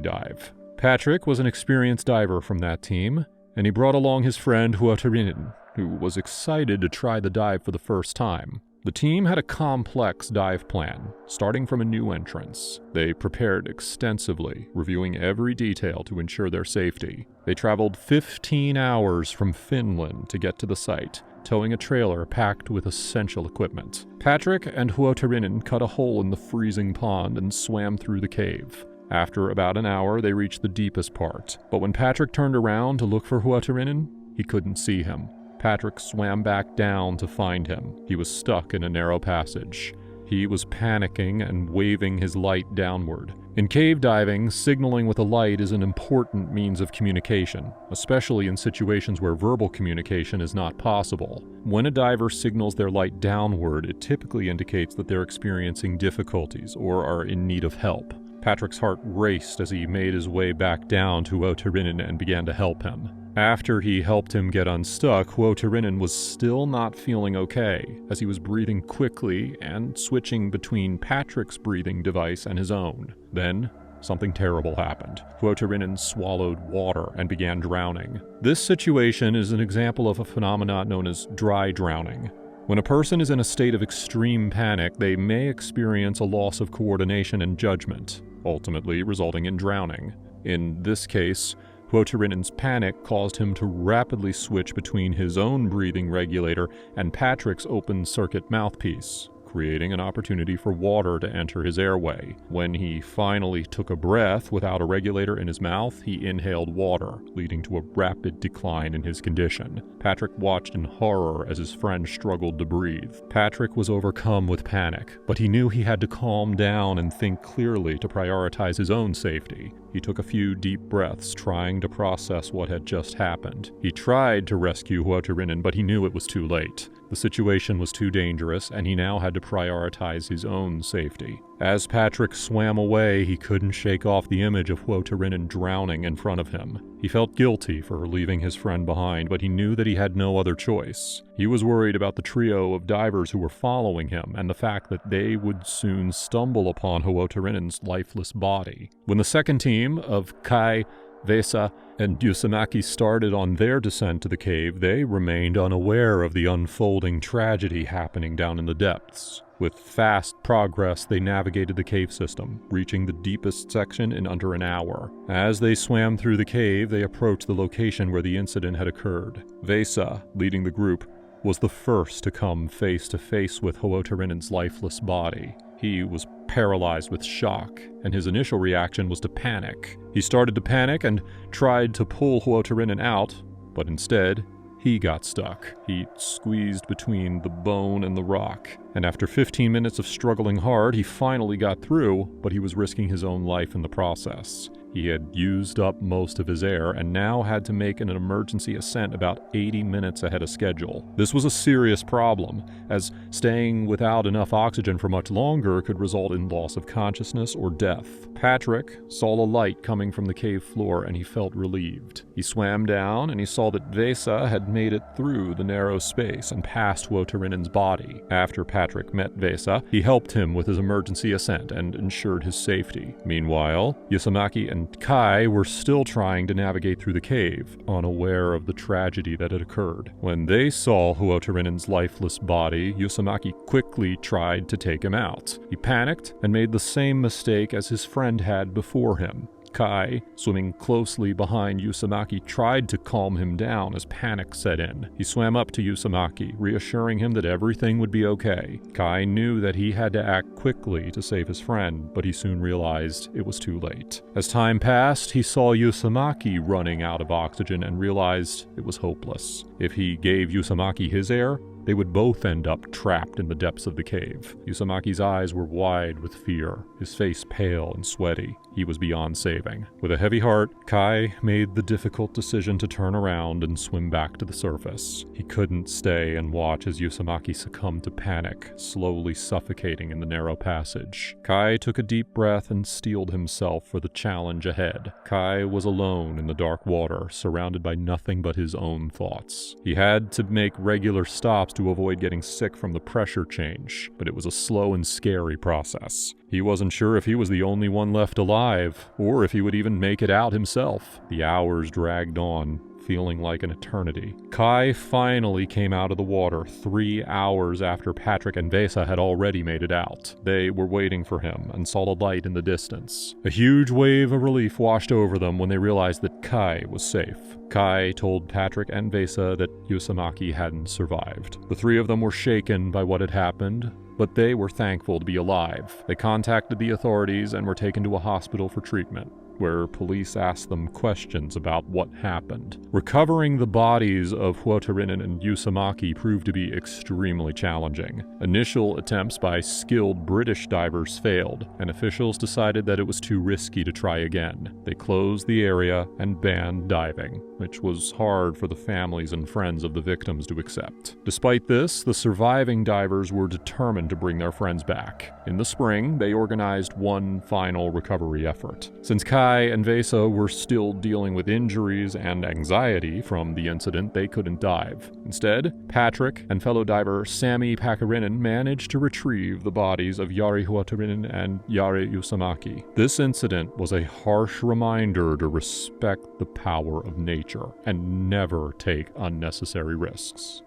dive. Patrick was an experienced diver from that team, and he brought along his friend Huotarinen, who was excited to try the dive for the first time. The team had a complex dive plan, starting from a new entrance. They prepared extensively, reviewing every detail to ensure their safety. They traveled 15 hours from Finland to get to the site, towing a trailer packed with essential equipment. Patrick and Huotarinen cut a hole in the freezing pond and swam through the cave. After about an hour, they reached the deepest part, but when Patrick turned around to look for Huotarinen, he couldn't see him. Patrick swam back down to find him. He was stuck in a narrow passage. He was panicking and waving his light downward. In cave diving, signaling with a light is an important means of communication, especially in situations where verbal communication is not possible. When a diver signals their light downward, it typically indicates that they're experiencing difficulties or are in need of help. Patrick's heart raced as he made his way back down to Huotarinen and began to help him. After he helped him get unstuck, Huotarinen was still not feeling okay, as he was breathing quickly and switching between Patrick's breathing device and his own. Then, something terrible happened. Huotarinen swallowed water and began drowning. This situation is an example of a phenomenon known as dry drowning. When a person is in a state of extreme panic, they may experience a loss of coordination and judgment, ultimately resulting in drowning. In this case, Huotarinen's panic caused him to rapidly switch between his own breathing regulator and Patrick's open-circuit mouthpiece, creating an opportunity for water to enter his airway. When he finally took a breath without a regulator in his mouth, he inhaled water, leading to a rapid decline in his condition. Patrick watched in horror as his friend struggled to breathe. Patrick was overcome with panic, but he knew he had to calm down and think clearly to prioritize his own safety. He took a few deep breaths, trying to process what had just happened. He tried to rescue Huotarinen, but he knew it was too late. The situation was too dangerous, and he now had to prioritize his own safety. As Patrick swam away, he couldn't shake off the image of Huotarinen drowning in front of him. He felt guilty for leaving his friend behind, but he knew that he had no other choice. He was worried about the trio of divers who were following him, and the fact that they would soon stumble upon Huotarinen's lifeless body. When the second team of Kai, Vesa, and Yosamaki started on their descent to the cave, they remained unaware of the unfolding tragedy happening down in the depths. With fast progress, they navigated the cave system, reaching the deepest section in under an hour. As they swam through the cave, they approached the location where the incident had occurred. Vesa, leading the group, was the first to come face to face with Huotarinen's lifeless body. He was paralyzed with shock, and his initial reaction was to panic. He started to panic and tried to pull Huotarinen out, but instead, he got stuck. He squeezed between the bone and the rock, and after 15 minutes of struggling hard, he finally got through, but he was risking his own life in the process. He had used up most of his air and now had to make an emergency ascent about 80 minutes ahead of schedule. This was a serious problem, as staying without enough oxygen for much longer could result in loss of consciousness or death. Patrick saw a light coming from the cave floor and he felt relieved. He swam down and he saw that Vesa had made it through the narrow space and past Huotarinen's body. After Patrick met Vesa, he helped him with his emergency ascent and ensured his safety. Meanwhile, Yosamaki and Kai were still trying to navigate through the cave, unaware of the tragedy that had occurred. When they saw Huotarinen's lifeless body, Yosamaki quickly tried to take him out. He panicked and made the same mistake as his friend had before him. Kai, swimming closely behind Yosamaki, tried to calm him down as panic set in. He swam up to Yosamaki, reassuring him that everything would be okay. Kai knew that he had to act quickly to save his friend, but he soon realized it was too late. As time passed, he saw Yosamaki running out of oxygen and realized it was hopeless. If he gave Yosamaki his air, they would both end up trapped in the depths of the cave. Usamaki's eyes were wide with fear, his face pale and sweaty. He was beyond saving. With a heavy heart, Kai made the difficult decision to turn around and swim back to the surface. He couldn't stay and watch as Usamaki succumbed to panic, slowly suffocating in the narrow passage. Kai took a deep breath and steeled himself for the challenge ahead. Kai was alone in the dark water, surrounded by nothing but his own thoughts. He had to make regular stops to avoid getting sick from the pressure change, but it was a slow and scary process. He wasn't sure if he was the only one left alive, or if he would even make it out himself. The hours dragged on, feeling like an eternity. Kai finally came out of the water 3 hours after Patrick and Vesa had already made it out. They were waiting for him and saw a light in the distance. A huge wave of relief washed over them when they realized that Kai was safe. Kai told Patrick and Vesa that Usamaki hadn't survived. The three of them were shaken by what had happened, but they were thankful to be alive. They contacted the authorities and were taken to a hospital for treatment, where police asked them questions about what happened. Recovering the bodies of Huotarinen and Usamaki proved to be extremely challenging. Initial attempts by skilled British divers failed, and officials decided that it was too risky to try again. They closed the area and banned diving, which was hard for the families and friends of the victims to accept. Despite this, the surviving divers were determined to bring their friends back. In the spring, they organized one final recovery effort. Since Kai and Vesa were still dealing with injuries and anxiety from the incident, they couldn't dive. Instead, Patrick and fellow diver Sami Pakarinen managed to retrieve the bodies of Jari Huotarinen and Jari Usamaki. This incident was a harsh reminder to respect the power of nature and never take unnecessary risks.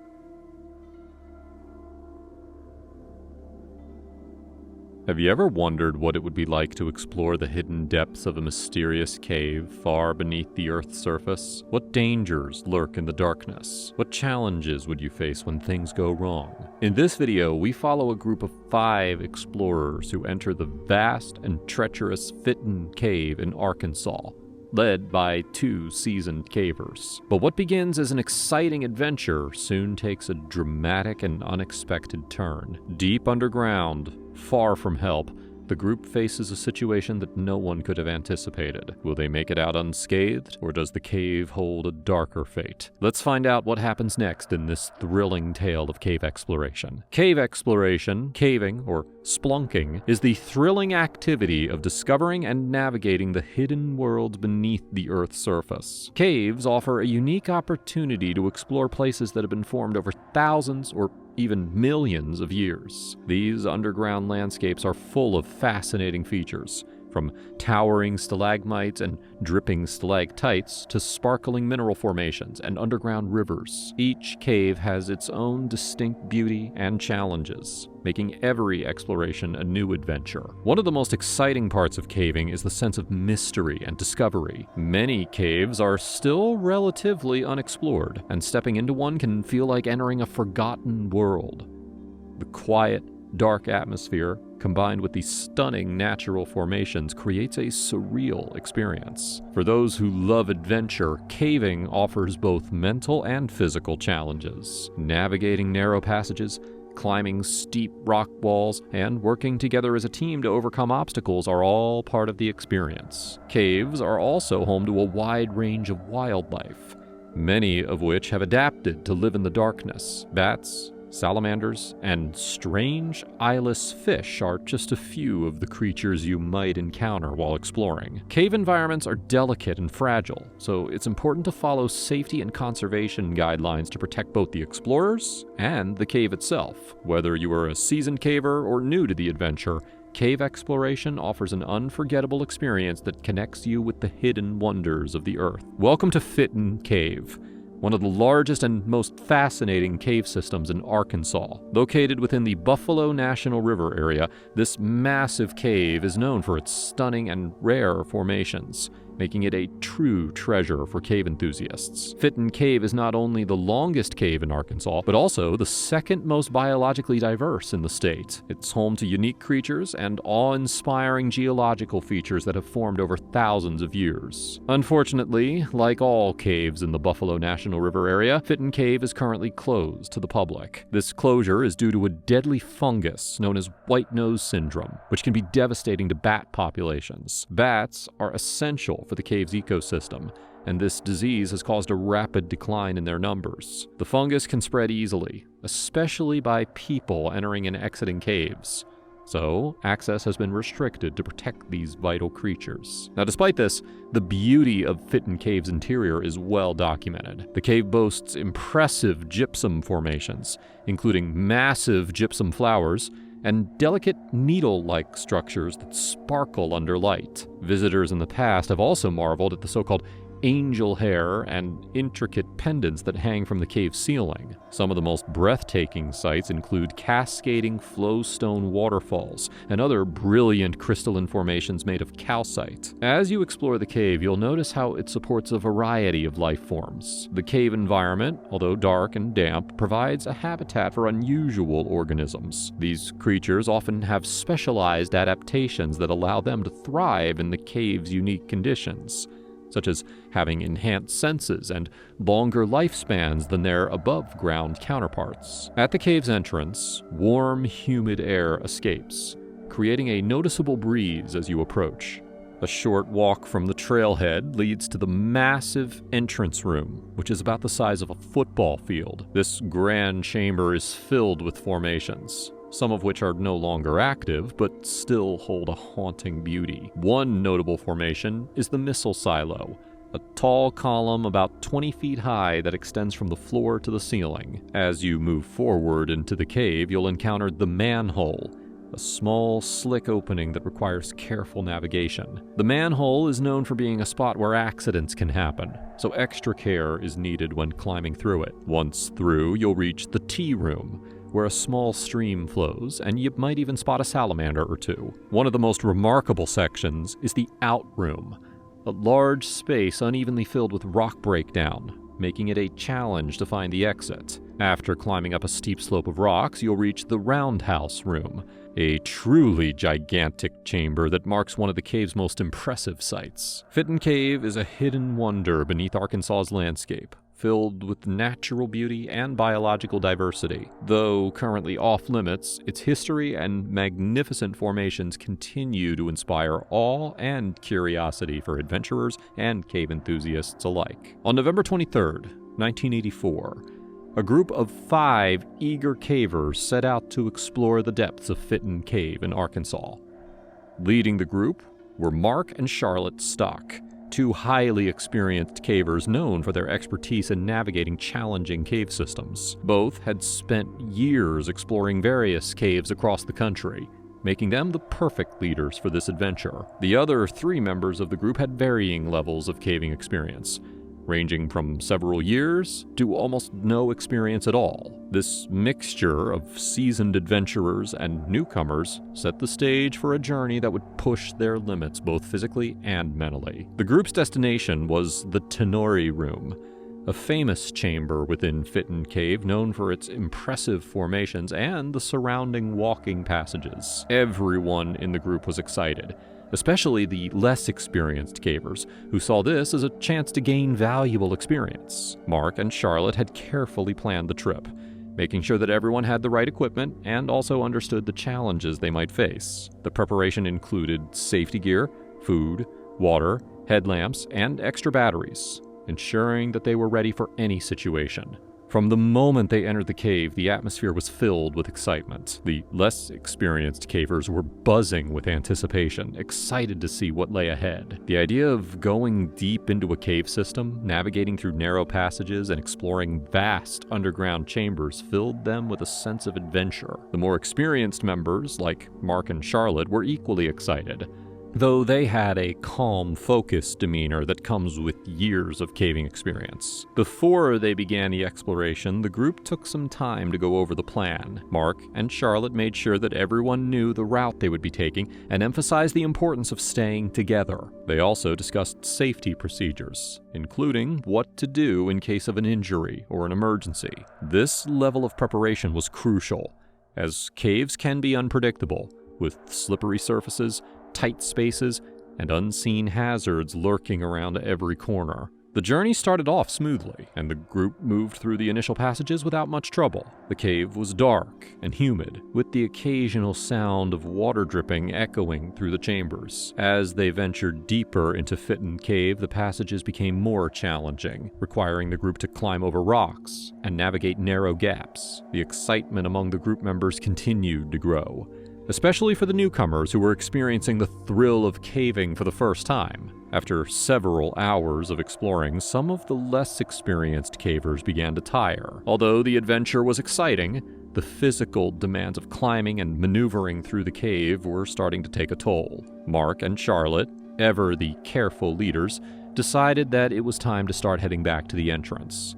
Have you ever wondered what it would be like to explore the hidden depths of a mysterious cave far beneath the Earth's surface? What dangers lurk in the darkness? What challenges would you face when things go wrong? In this video, we follow a group of 5 explorers who enter the vast and treacherous Fitton Cave in Arkansas, led by 2 seasoned cavers. But what begins as an exciting adventure soon takes a dramatic and unexpected turn. Deep underground, far from help, the group faces a situation that no one could have anticipated. Will they make it out unscathed, or does the cave hold a darker fate? Let's find out what happens next in this thrilling tale of cave exploration. Cave exploration, caving, or splunking, is the thrilling activity of discovering and navigating the hidden worlds beneath the Earth's surface. Caves offer a unique opportunity to explore places that have been formed over thousands or even millions of years. These underground landscapes are full of fascinating features, from towering stalagmites and dripping stalactites to sparkling mineral formations and underground rivers. Each cave has its own distinct beauty and challenges, making every exploration a new adventure. One of the most exciting parts of caving is the sense of mystery and discovery. Many caves are still relatively unexplored, and stepping into one can feel like entering a forgotten world. The quiet, dark atmosphere, combined with the stunning natural formations, creates a surreal experience. For those who love adventure, caving offers both mental and physical challenges. Navigating narrow passages, climbing steep rock walls, and working together as a team to overcome obstacles are all part of the experience. Caves are also home to a wide range of wildlife, many of which have adapted to live in the darkness. Bats, salamanders, and strange eyeless fish are just a few of the creatures you might encounter while exploring. Cave environments are delicate and fragile, so it's important to follow safety and conservation guidelines to protect both the explorers and the cave itself. Whether you are a seasoned caver or new to the adventure, cave exploration offers an unforgettable experience that connects you with the hidden wonders of the Earth. Welcome to Fitton Cave, one of the largest and most fascinating cave systems in Arkansas. Located within the Buffalo National River area, this massive cave is known for its stunning and rare formations. making it a true treasure for cave enthusiasts. Fitton Cave is not only the longest cave in Arkansas, but also the second most biologically diverse in the state. It's home to unique creatures and awe-inspiring geological features that have formed over thousands of years. Unfortunately, like all caves in the Buffalo National River area, Fitton Cave is currently closed to the public. This closure is due to a deadly fungus known as white nose syndrome, which can be devastating to bat populations. Bats are essential for the cave's ecosystem, and this disease has caused a rapid decline in their numbers. The fungus can spread easily, especially by people entering and exiting caves. So, access has been restricted to protect these vital creatures. Now, despite this, the beauty of Fitton Cave's interior is well documented. The cave boasts impressive gypsum formations, including massive gypsum flowers and delicate needle-like structures that sparkle under light. Visitors in the past have also marveled at the so-called angel hair and intricate pendants that hang from the cave ceiling. Some of the most breathtaking sights include cascading flowstone waterfalls and other brilliant crystalline formations made of calcite. As you explore the cave, you'll notice how it supports a variety of life forms. The cave environment, although dark and damp, provides a habitat for unusual organisms. These creatures often have specialized adaptations that allow them to thrive in the cave's unique conditions, such as having enhanced senses and longer lifespans than their above-ground counterparts. At the cave's entrance, warm, humid air escapes, creating a noticeable breeze as you approach. A short walk from the trailhead leads to the massive entrance room, which is about the size of a football field. This grand chamber is filled with formations, some of which are no longer active, but still hold a haunting beauty. One notable formation is the missile silo, a tall column about 20 feet high that extends from the floor to the ceiling. As you move forward into the cave, you'll encounter the manhole, a small, slick opening that requires careful navigation. The manhole is known for being a spot where accidents can happen, so extra care is needed when climbing through it. Once through, you'll reach the tea room, where a small stream flows, and you might even spot a salamander or two. One of the most remarkable sections is the out room, a large space unevenly filled with rock breakdown, making it a challenge to find the exit. After climbing up a steep slope of rocks, you'll reach the roundhouse room, a truly gigantic chamber that marks one of the cave's most impressive sights. Fitton Cave is a hidden wonder beneath Arkansas's landscape, filled with natural beauty and biological diversity. Though currently off-limits, its history and magnificent formations continue to inspire awe and curiosity for adventurers and cave enthusiasts alike. On November 23rd, 1984, a group of 5 eager cavers set out to explore the depths of Fitton Cave in Arkansas. Leading the group were Mark and Charlotte Stock, 2 highly experienced cavers known for their expertise in navigating challenging cave systems. Both had spent years exploring various caves across the country, making them the perfect leaders for this adventure. The other 3 members of the group had varying levels of caving experience, ranging from several years to almost no experience at all. This mixture of seasoned adventurers and newcomers set the stage for a journey that would push their limits both physically and mentally. The group's destination was the Tenori Room, a famous chamber within Fitton Cave known for its impressive formations and the surrounding walking passages. Everyone in the group was excited, especially the less experienced cavers, who saw this as a chance to gain valuable experience. Mark and Charlotte had carefully planned the trip, making sure that everyone had the right equipment and also understood the challenges they might face. The preparation included safety gear, food, water, headlamps, and extra batteries, ensuring that they were ready for any situation. From the moment they entered the cave, the atmosphere was filled with excitement. The less experienced cavers were buzzing with anticipation, excited to see what lay ahead. The idea of going deep into a cave system, navigating through narrow passages, and exploring vast underground chambers filled them with a sense of adventure. The more experienced members, like Mark and Charlotte, were equally excited, though they had a calm, focused demeanor that comes with years of caving experience. Before they began the exploration, the group took some time to go over the plan. Mark and Charlotte made sure that everyone knew the route they would be taking and emphasized the importance of staying together. They also discussed safety procedures, including what to do in case of an injury or an emergency. This level of preparation was crucial, as caves can be unpredictable, with slippery surfaces, tight spaces, and unseen hazards lurking around every corner. The journey started off smoothly, and the group moved through the initial passages without much trouble. The cave was dark and humid, with the occasional sound of water dripping echoing through the chambers. As they ventured deeper into Fitton Cave, the passages became more challenging, requiring the group to climb over rocks and navigate narrow gaps. The excitement among the group members continued to grow, especially for the newcomers who were experiencing the thrill of caving for the first time. After several hours of exploring, some of the less experienced cavers began to tire. Although the adventure was exciting, the physical demands of climbing and maneuvering through the cave were starting to take a toll. Mark and Charlotte, ever the careful leaders, decided that it was time to start heading back to the entrance.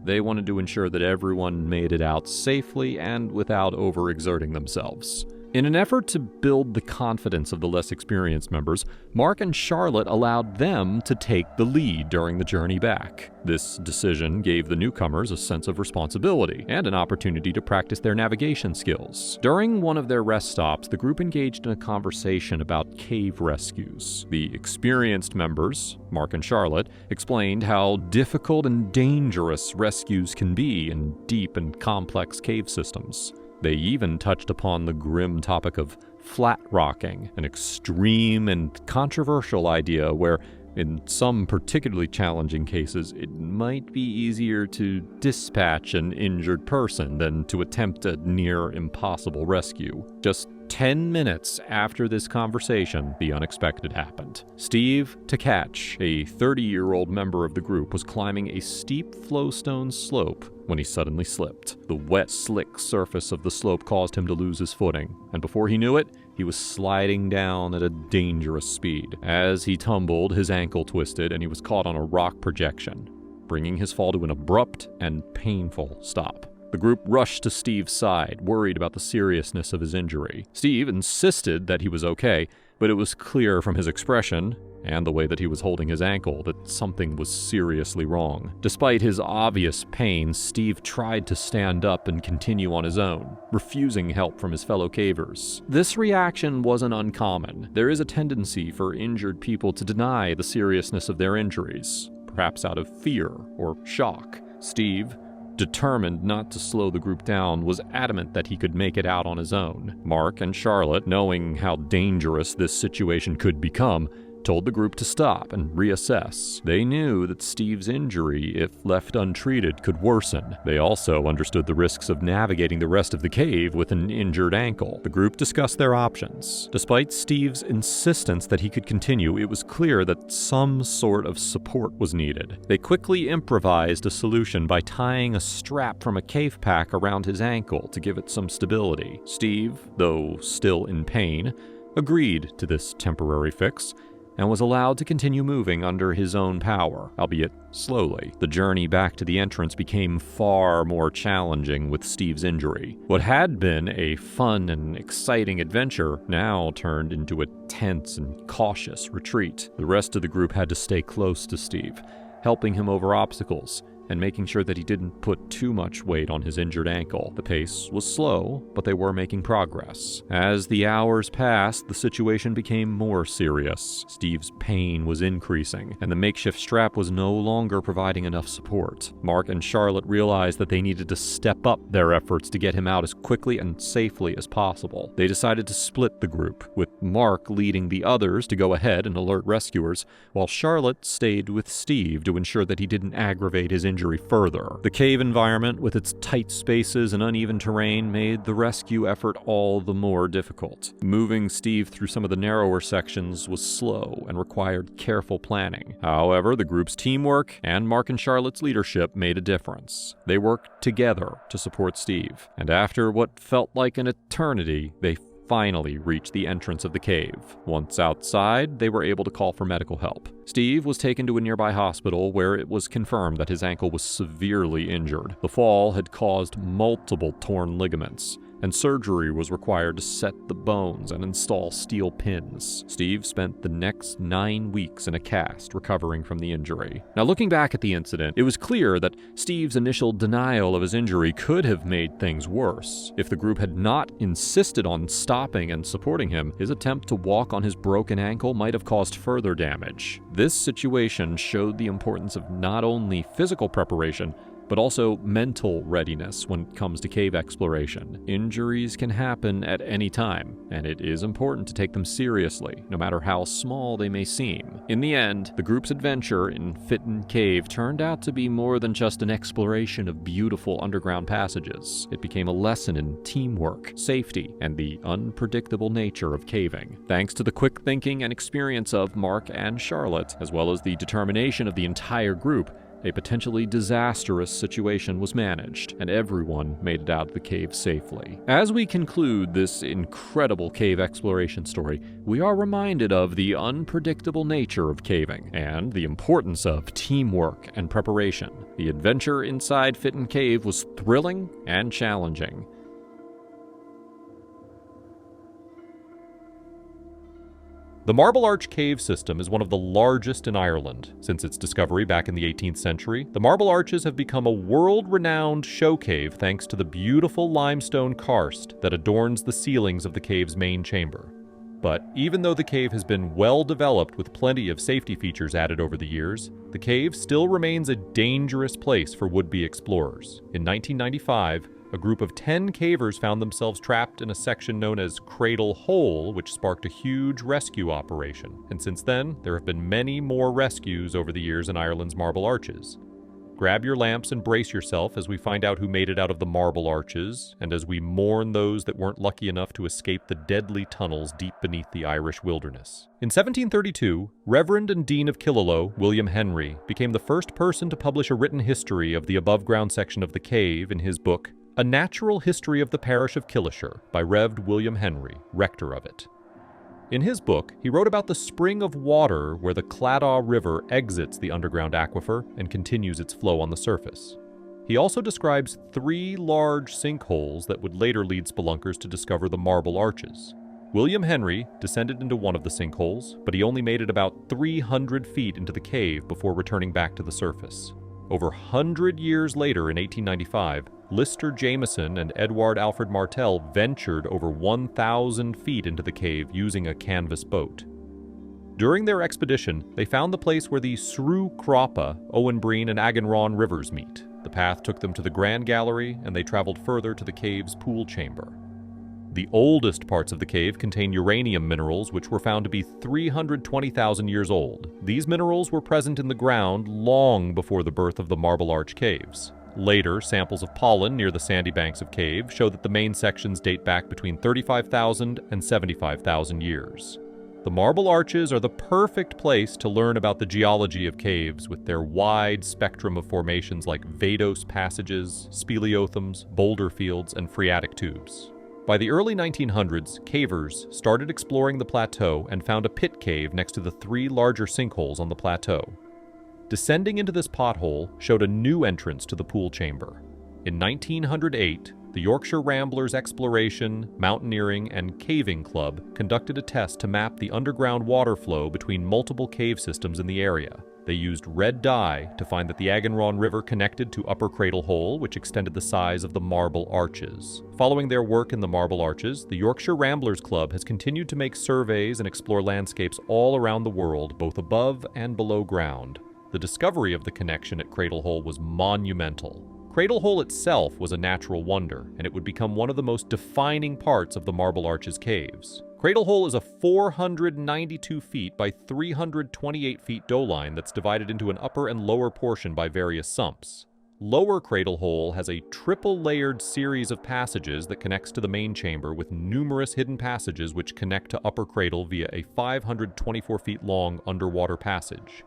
They wanted to ensure that everyone made it out safely and without overexerting themselves. In an effort to build the confidence of the less experienced members, Mark and Charlotte allowed them to take the lead during the journey back. This decision gave the newcomers a sense of responsibility and an opportunity to practice their navigation skills. During one of their rest stops, the group engaged in a conversation about cave rescues. The experienced members, Mark and Charlotte, explained how difficult and dangerous rescues can be in deep and complex cave systems. They even touched upon the grim topic of flat rocking, an extreme and controversial idea where, in some particularly challenging cases, it might be easier to dispatch an injured person than to attempt a near impossible rescue. Just 10 minutes after this conversation, the unexpected happened. Steve Tkach, a 30-year-old member of the group, was climbing a steep flowstone slope when he suddenly slipped. The wet, slick surface of the slope caused him to lose his footing, and before he knew it, he was sliding down at a dangerous speed. As he tumbled, his ankle twisted, and he was caught on a rock projection, bringing his fall to an abrupt and painful stop. The group rushed to Steve's side, worried about the seriousness of his injury. Steve insisted that he was okay, but it was clear from his expression and the way that he was holding his ankle that something was seriously wrong. Despite his obvious pain, Steve tried to stand up and continue on his own, refusing help from his fellow cavers. This reaction wasn't uncommon. There is a tendency for injured people to deny the seriousness of their injuries, perhaps out of fear or shock. Steve, determined not to slow the group down, was adamant that he could make it out on his own. Mark and Charlotte, knowing how dangerous this situation could become, told the group to stop and reassess. They knew that Steve's injury, if left untreated, could worsen. They also understood the risks of navigating the rest of the cave with an injured ankle. The group discussed their options. Despite Steve's insistence that he could continue, it was clear that some sort of support was needed. They quickly improvised a solution by tying a strap from a cave pack around his ankle to give it some stability. Steve, though still in pain, agreed to this temporary fix and was allowed to continue moving under his own power, albeit slowly. The journey back to the entrance became far more challenging with Steve's injury. What had been a fun and exciting adventure now turned into a tense and cautious retreat. The rest of the group had to stay close to Steve, helping him over obstacles and making sure that he didn't put too much weight on his injured ankle. The pace was slow, but they were making progress. As the hours passed, the situation became more serious. Steve's pain was increasing, and the makeshift strap was no longer providing enough support. Mark and Charlotte realized that they needed to step up their efforts to get him out as quickly and safely as possible. They decided to split the group, with Mark leading the others to go ahead and alert rescuers, while Charlotte stayed with Steve to ensure that he didn't aggravate his injury further. The cave environment, with its tight spaces and uneven terrain, made the rescue effort all the more difficult. Moving Steve through some of the narrower sections was slow and required careful planning. However, the group's teamwork and Mark and Charlotte's leadership made a difference. They worked together to support Steve, and after what felt like an eternity, they finally reached the entrance of the cave. Once outside, they were able to call for medical help. Steve was taken to a nearby hospital where it was confirmed that his ankle was severely injured. The fall had caused multiple torn ligaments, and surgery was required to set the bones and install steel pins. Steve spent the next 9 weeks in a cast recovering from the injury. Now, looking back at the incident, it was clear that Steve's initial denial of his injury could have made things worse. If the group had not insisted on stopping and supporting him, his attempt to walk on his broken ankle might have caused further damage. This situation showed the importance of not only physical preparation, but also mental readiness when it comes to cave exploration. Injuries can happen at any time, and it is important to take them seriously, no matter how small they may seem. In the end, the group's adventure in Fitton Cave turned out to be more than just an exploration of beautiful underground passages. It became a lesson in teamwork, safety, and the unpredictable nature of caving. Thanks to the quick thinking and experience of Mark and Charlotte, as well as the determination of the entire group, a potentially disastrous situation was managed, and everyone made it out of the cave safely. As we conclude this incredible cave exploration story, we are reminded of the unpredictable nature of caving and the importance of teamwork and preparation. The adventure inside Fitton Cave was thrilling and challenging. The Marble Arch cave system is one of the largest in Ireland. Since its discovery back in the 18th century, the Marble Arches have become a world-renowned show cave thanks to the beautiful limestone karst that adorns the ceilings of the cave's main chamber. But even though the cave has been well developed with plenty of safety features added over the years, the cave still remains a dangerous place for would-be explorers. In 1995, a group of 10 cavers found themselves trapped in a section known as Cradle Hole, which sparked a huge rescue operation. And since then, there have been many more rescues over the years in Ireland's Marble Arches. Grab your lamps and brace yourself as we find out who made it out of the Marble Arches, and as we mourn those that weren't lucky enough to escape the deadly tunnels deep beneath the Irish wilderness. In 1732, Reverend and Dean of Killaloe, William Henry, became the first person to publish a written history of the above-ground section of the cave in his book, A Natural History of the Parish of Killashire, by Rev. William Henry, rector of it. In his book, he wrote about the spring of water where the Claddagh River exits the underground aquifer and continues its flow on the surface. He also describes 3 large sinkholes that would later lead spelunkers to discover the Marble Arches. William Henry descended into one of the sinkholes, but he only made it about 300 feet into the cave before returning back to the surface. Over 100 years later, in 1895, Lister Jameson and Edward Alfred Martel ventured over 1,000 feet into the cave using a canvas boat. During their expedition, they found the place where the Srú Croppa, Owenbreen, and Aganron rivers meet. The path took them to the Grand Gallery, and they traveled further to the cave's pool chamber. The oldest parts of the cave contain uranium minerals which were found to be 320,000 years old. These minerals were present in the ground long before the birth of the Marble Arch caves. Later, samples of pollen near the sandy banks of cave show that the main sections date back between 35,000 and 75,000 years. The Marble Arches are the perfect place to learn about the geology of caves with their wide spectrum of formations like vadose passages, speleothems, boulder fields, and phreatic tubes. By the early 1900s, cavers started exploring the plateau and found a pit cave next to the 3 larger sinkholes on the plateau. Descending into this pothole showed a new entrance to the pool chamber. In 1908, the Yorkshire Ramblers Exploration, Mountaineering, and Caving Club conducted a test to map the underground water flow between multiple cave systems in the area. They used red dye to find that the Aganron River connected to Upper Cradle Hole, which extended the size of the Marble Arches. Following their work in the Marble Arches, the Yorkshire Ramblers Club has continued to make surveys and explore landscapes all around the world, both above and below ground. The discovery of the connection at Cradle Hole was monumental. Cradle Hole itself was a natural wonder, and it would become one of the most defining parts of the Marble Arches caves. Cradle Hole is a 492 feet by 328 feet doline that's divided into an upper and lower portion by various sumps. Lower Cradle Hole has a triple-layered series of passages that connects to the main chamber with numerous hidden passages which connect to Upper Cradle via a 524 feet long underwater passage.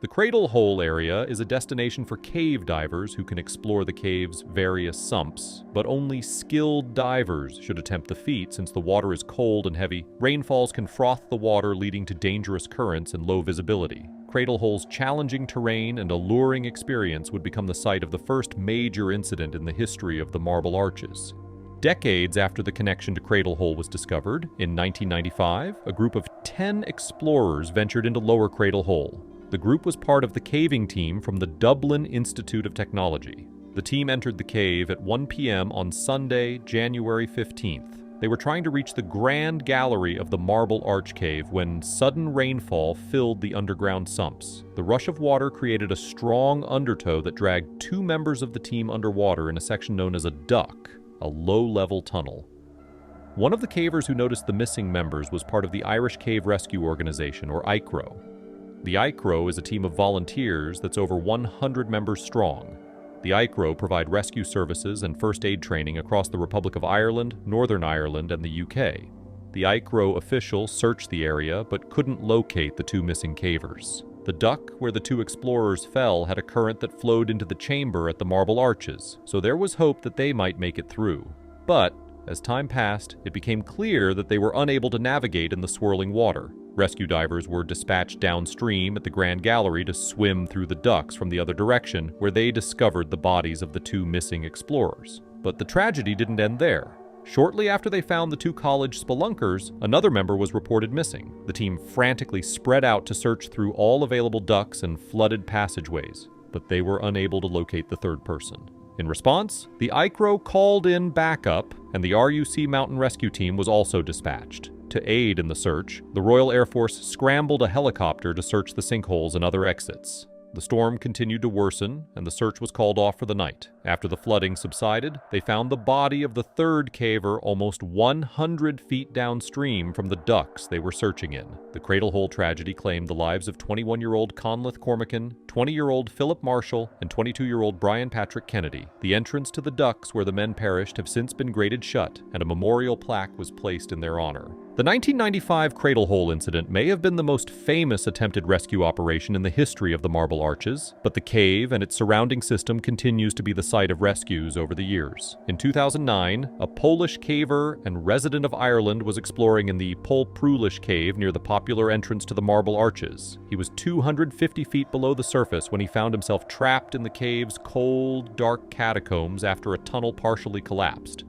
The Cradle Hole area is a destination for cave divers who can explore the cave's various sumps, but only skilled divers should attempt the feat since the water is cold and heavy. Rainfalls can froth the water, leading to dangerous currents and low visibility. Cradle Hole's challenging terrain and alluring experience would become the site of the first major incident in the history of the Marble Arches. Decades after the connection to Cradle Hole was discovered, in 1995, a group of 10 explorers ventured into Lower Cradle Hole. The group was part of the caving team from the Dublin Institute of Technology. The team entered the cave at 1 p.m. on Sunday, January 15th. They were trying to reach the grand gallery of the Marble Arch Cave when sudden rainfall filled the underground sumps. The rush of water created a strong undertow that dragged 2 members of the team underwater in a section known as a duck, a low-level tunnel. One of the cavers who noticed the missing members was part of the Irish Cave Rescue Organization, or ICRO. The ICRO is a team of volunteers that's over 100 members strong. The ICRO provide rescue services and first aid training across the Republic of Ireland, Northern Ireland, and the UK. The ICRO official searched the area but couldn't locate the 2 missing cavers. The duck where the 2 explorers fell had a current that flowed into the chamber at the Marble Arches, so there was hope that they might make it through. But, as time passed, it became clear that they were unable to navigate in the swirling water. Rescue divers were dispatched downstream at the Grand Gallery to swim through the ducks from the other direction, where they discovered the bodies of the 2 missing explorers. But the tragedy didn't end there. Shortly after they found the 2 college spelunkers, another member was reported missing. The team frantically spread out to search through all available ducts and flooded passageways, but they were unable to locate the 3rd person. In response, the ICRO called in backup, and the RUC Mountain Rescue Team was also dispatched. To aid in the search, the Royal Air Force scrambled a helicopter to search the sinkholes and other exits. The storm continued to worsen, and the search was called off for the night. After the flooding subsided, they found the body of the 3rd caver almost 100 feet downstream from the ducks they were searching in. The Cradle Hole tragedy claimed the lives of 21-year-old Conleth Cormacan, 20-year-old Philip Marshall, and 22-year-old Brian Patrick Kennedy. The entrance to the ducks where the men perished have since been grated shut, and a memorial plaque was placed in their honor. The 1995 Cradle Hole incident may have been the most famous attempted rescue operation in the history of the Marble Arches, but the cave and its surrounding system continues to be the site of rescues over the years. In 2009, a Polish caver and resident of Ireland was exploring in the Polprulish Cave near the popular entrance to the Marble Arches. He was 250 feet below the surface when he found himself trapped in the cave's cold, dark catacombs after a tunnel partially collapsed.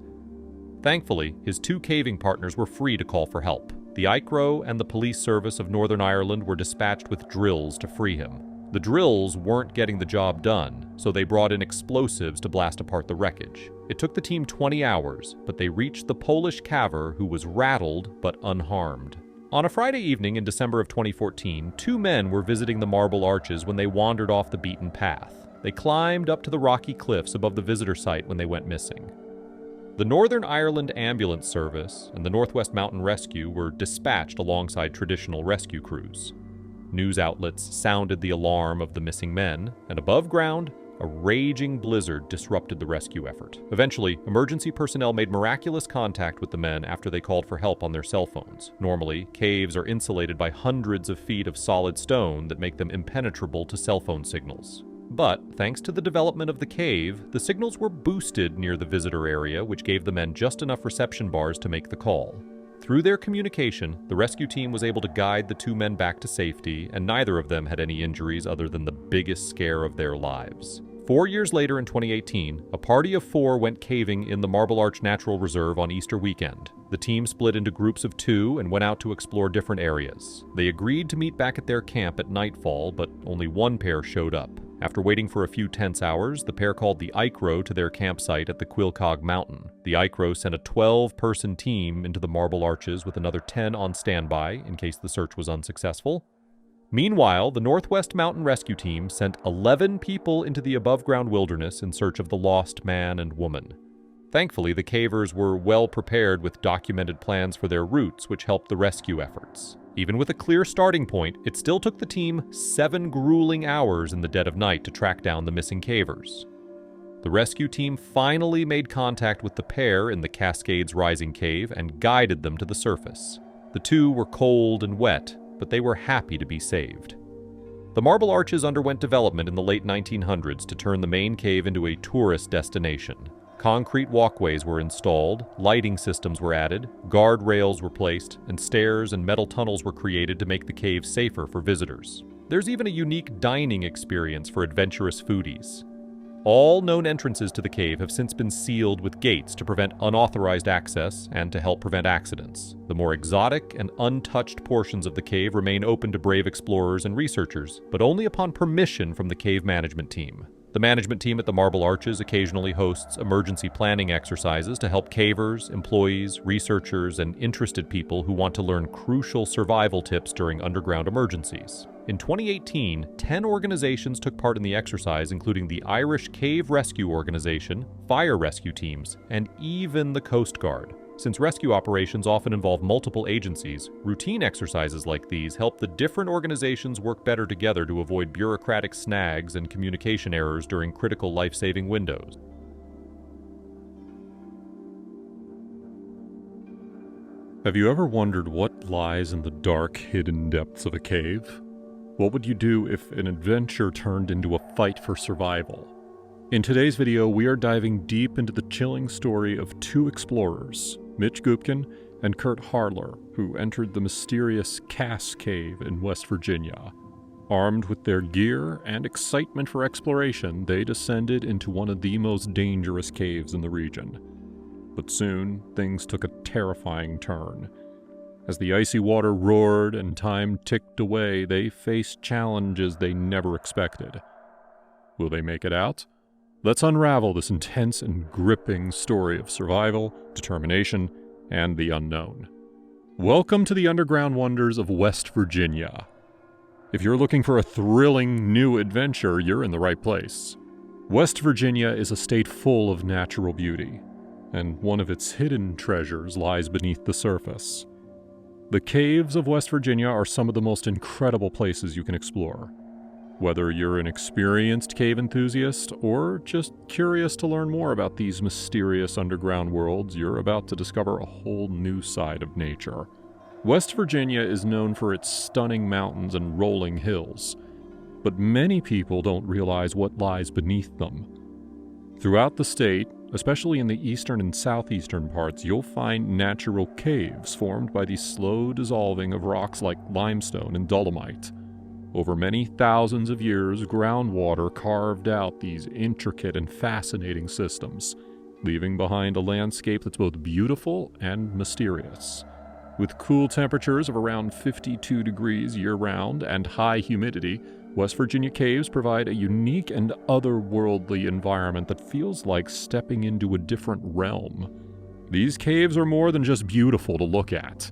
Thankfully, his 2 caving partners were free to call for help. The ICRO and the Police Service of Northern Ireland were dispatched with drills to free him. The drills weren't getting the job done, so they brought in explosives to blast apart the wreckage. It took the team 20 hours, but they reached the Polish caver, who was rattled but unharmed. On a Friday evening in December of 2014, 2 men were visiting the Marble Arches when they wandered off the beaten path. They climbed up to the rocky cliffs above the visitor site when they went missing. The Northern Ireland Ambulance Service and the Northwest Mountain Rescue were dispatched alongside traditional rescue crews. News outlets sounded the alarm of the missing men, and above ground, a raging blizzard disrupted the rescue effort. Eventually, emergency personnel made miraculous contact with the men after they called for help on their cell phones. Normally, caves are insulated by hundreds of feet of solid stone that make them impenetrable to cell phone signals. But, thanks to the development of the cave, the signals were boosted near the visitor area, which gave the men just enough reception bars to make the call. Through their communication, the rescue team was able to guide the 2 men back to safety, and neither of them had any injuries other than the biggest scare of their lives. 4 years later in 2018, a party of 4 went caving in the Marble Arch Natural Reserve on Easter weekend. The team split into groups of 2 and went out to explore different areas. They agreed to meet back at their camp at nightfall, but only 1 pair showed up. After waiting for a few tense hours, the pair called the ICRO to their campsite at the Quilcog Mountain. The ICRO sent a 12-person team into the Marble Arches with another 10 on standby in case the search was unsuccessful. Meanwhile, the Northwest Mountain Rescue Team sent 11 people into the above-ground wilderness in search of the lost man and woman. Thankfully, the cavers were well prepared with documented plans for their routes, which helped the rescue efforts. Even with a clear starting point, it still took the team 7 grueling hours in the dead of night to track down the missing cavers. The rescue team finally made contact with the pair in the Cascades Rising Cave and guided them to the surface. The 2 were cold and wet, but they were happy to be saved. The Marble Arches underwent development in the late 1900s to turn the main cave into a tourist destination. Concrete walkways were installed, lighting systems were added, guardrails were placed, and stairs and metal tunnels were created to make the cave safer for visitors. There's even a unique dining experience for adventurous foodies. All known entrances to the cave have since been sealed with gates to prevent unauthorized access and to help prevent accidents. The more exotic and untouched portions of the cave remain open to brave explorers and researchers, but only upon permission from the cave management team. The management team at the Marble Arches occasionally hosts emergency planning exercises to help cavers, employees, researchers, and interested people who want to learn crucial survival tips during underground emergencies. In 2018, 10 organizations took part in the exercise, including the Irish Cave Rescue Organization, fire rescue teams, and even the Coast Guard. Since rescue operations often involve multiple agencies, routine exercises like these help the different organizations work better together to avoid bureaucratic snags and communication errors during critical life-saving windows. Have you ever wondered what lies in the dark, hidden depths of a cave? What would you do if an adventure turned into a fight for survival? In today's video, we are diving deep into the chilling story of two explorers, Mitch Gupkin and Kurt Harler, who entered the mysterious Cass Cave in West Virginia. Armed with their gear and excitement for exploration, they descended into one of the most dangerous caves in the region. But soon, things took a terrifying turn. As the icy water roared and time ticked away, they faced challenges they never expected. Will they make it out? Let's unravel this intense and gripping story of survival, determination, and the unknown. Welcome to the underground wonders of West Virginia. If you're looking for a thrilling new adventure, you're in the right place. West Virginia is a state full of natural beauty, and one of its hidden treasures lies beneath the surface. The caves of West Virginia are some of the most incredible places you can explore. Whether you're an experienced cave enthusiast or just curious to learn more about these mysterious underground worlds, you're about to discover a whole new side of nature. West Virginia is known for its stunning mountains and rolling hills, but many people don't realize what lies beneath them. Throughout the state, especially in the eastern and southeastern parts, you'll find natural caves formed by the slow dissolving of rocks like limestone and dolomite. Over many thousands of years, groundwater carved out these intricate and fascinating systems, leaving behind a landscape that's both beautiful and mysterious. With cool temperatures of around 52 degrees year-round and high humidity, West Virginia caves provide a unique and otherworldly environment that feels like stepping into a different realm. These caves are more than just beautiful to look at.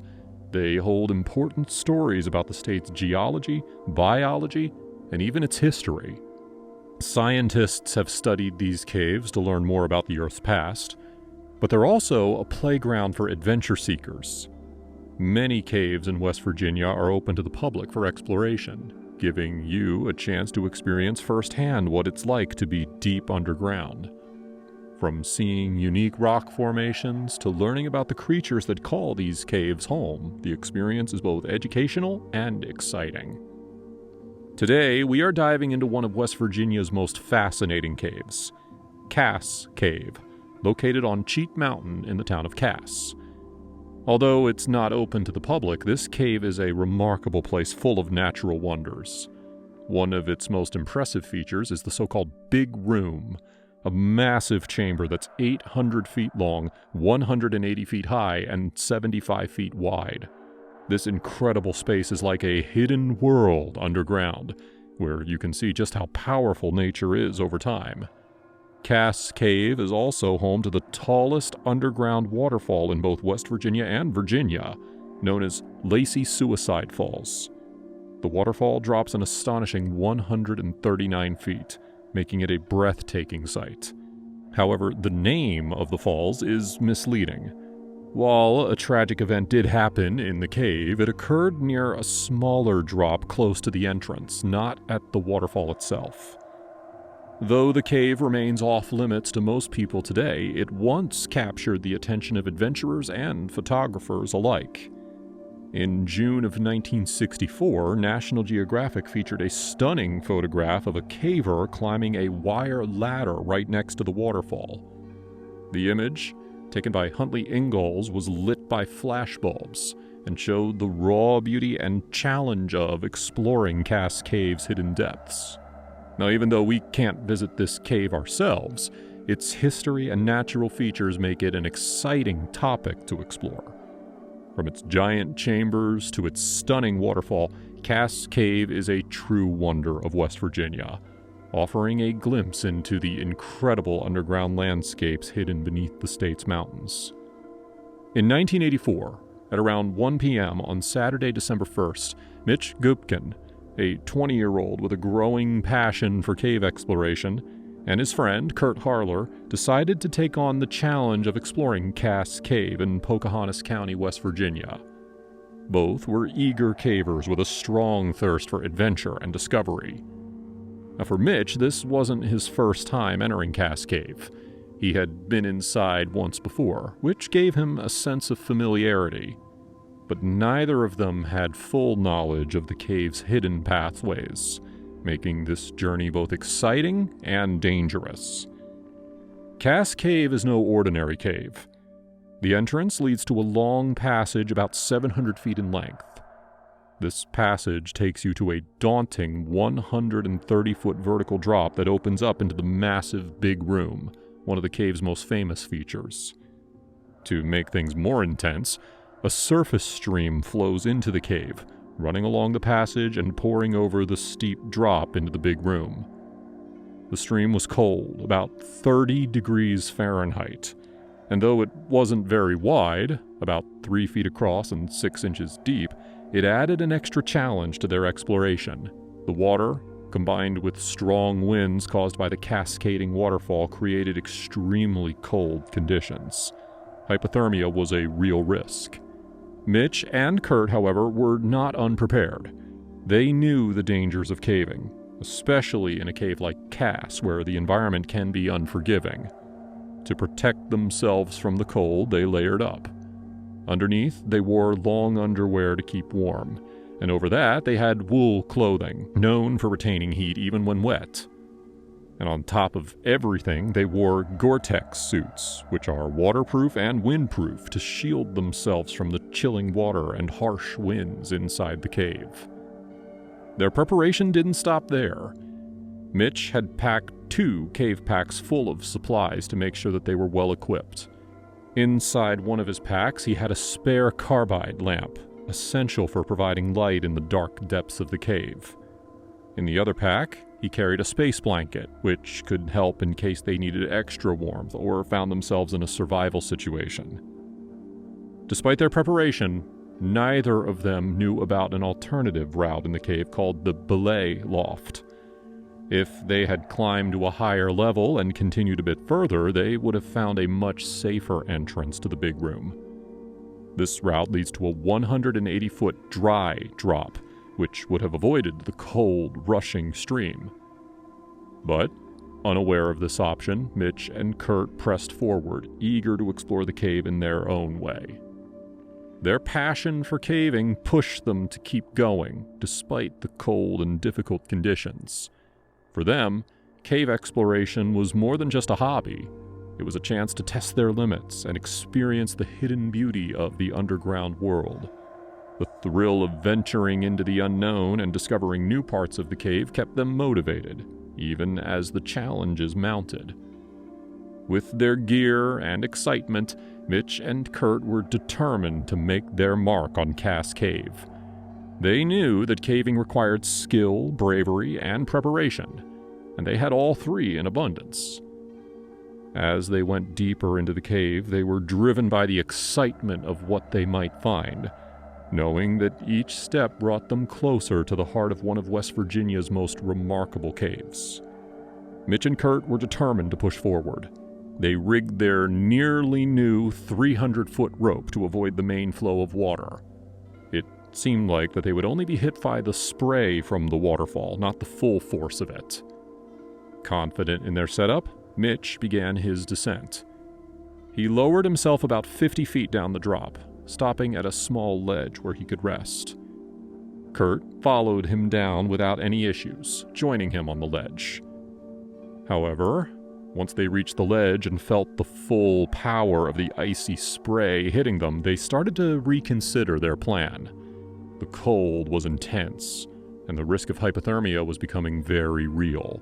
They hold important stories about the state's geology, biology, and even its history. Scientists have studied these caves to learn more about the Earth's past, but they're also a playground for adventure seekers. Many caves in West Virginia are open to the public for exploration, giving you a chance to experience firsthand what it's like to be deep underground. From seeing unique rock formations to learning about the creatures that call these caves home, the experience is both educational and exciting. Today, we are diving into one of West Virginia's most fascinating caves, Cass Cave, located on Cheat Mountain in the town of Cass. Although it's not open to the public, this cave is a remarkable place full of natural wonders. One of its most impressive features is the so-called Big Room, a massive chamber that's 800 feet long, 180 feet high, and 75 feet wide. This incredible space is like a hidden world underground, where you can see just how powerful nature is over time. Cass Cave is also home to the tallest underground waterfall in both West Virginia and Virginia, known as Lacey Suicide Falls. The waterfall drops an astonishing 139 feet, making it a breathtaking sight. However, the name of the falls is misleading. While a tragic event did happen in the cave, it occurred near a smaller drop close to the entrance, not at the waterfall itself. Though the cave remains off-limits to most people today, it once captured the attention of adventurers and photographers alike. In June of 1964, National Geographic featured a stunning photograph of a caver climbing a wire ladder right next to the waterfall. The image, taken by Huntley Ingalls, was lit by flashbulbs and showed the raw beauty and challenge of exploring Cass Cave's hidden depths. Now, even though we can't visit this cave ourselves, its history and natural features make it an exciting topic to explore. From its giant chambers to its stunning waterfall, Cass Cave is a true wonder of West Virginia, offering a glimpse into the incredible underground landscapes hidden beneath the state's mountains. In 1984, at around 1 p.m. on Saturday, December 1st, Mitch Gupkin, a 20-year-old with a growing passion for cave exploration, and his friend, Kurt Harler, decided to take on the challenge of exploring Cass Cave in Pocahontas County, West Virginia. Both were eager cavers with a strong thirst for adventure and discovery. Now, for Mitch, this wasn't his first time entering Cass Cave. He had been inside once before, which gave him a sense of familiarity. But neither of them had full knowledge of the cave's hidden pathways, making this journey both exciting and dangerous. Cass Cave is no ordinary cave. The entrance leads to a long passage about 700 feet in length. This passage takes you to a daunting 130-foot vertical drop that opens up into the massive Big Room, one of the cave's most famous features. To make things more intense, a surface stream flows into the cave, running along the passage and pouring over the steep drop into the Big Room. The stream was cold, about 30 degrees Fahrenheit, and though it wasn't very wide, about 3 feet across and 6 inches deep, it added an extra challenge to their exploration. The water, combined with strong winds caused by the cascading waterfall, created extremely cold conditions. Hypothermia was a real risk. Mitch and Kurt, however, were not unprepared. They knew the dangers of caving, especially in a cave like Cass, where the environment can be unforgiving. To protect themselves from the cold, they layered up. Underneath, they wore long underwear to keep warm, and over that, they had wool clothing, known for retaining heat even when wet. And on top of everything, they wore Gore-Tex suits, which are waterproof and windproof to shield themselves from the chilling water and harsh winds inside the cave. Their preparation didn't stop there. Mitch had packed 2 cave packs full of supplies to make sure that they were well equipped. Inside one of his packs, he had a spare carbide lamp, essential for providing light in the dark depths of the cave. In the other pack, he carried a space blanket, which could help in case they needed extra warmth or found themselves in a survival situation. Despite their preparation, neither of them knew about an alternative route in the cave called the belay loft. If they had climbed to a higher level and continued a bit further, they would have found a much safer entrance to the Big Room. This route leads to a 180-foot dry drop, which would have avoided the cold, rushing stream. But, unaware of this option, Mitch and Kurt pressed forward, eager to explore the cave in their own way. Their passion for caving pushed them to keep going, despite the cold and difficult conditions. For them, cave exploration was more than just a hobby. It was a chance to test their limits and experience the hidden beauty of the underground world. The thrill of venturing into the unknown and discovering new parts of the cave kept them motivated, even as the challenges mounted. With their gear and excitement, Mitch and Kurt were determined to make their mark on Cass Cave. They knew that caving required skill, bravery, and preparation, and they had all 3 in abundance. As they went deeper into the cave, they were driven by the excitement of what they might find, knowing that each step brought them closer to the heart of one of West Virginia's most remarkable caves. Mitch and Kurt were determined to push forward. They rigged their nearly new 300-foot rope to avoid the main flow of water. It seemed like that they would only be hit by the spray from the waterfall, not the full force of it. Confident in their setup, Mitch began his descent. He lowered himself about 50 feet down the drop, stopping at a small ledge where he could rest. Kurt followed him down without any issues, joining him on the ledge. However, once they reached the ledge and felt the full power of the icy spray hitting them, they started to reconsider their plan. The cold was intense, and the risk of hypothermia was becoming very real.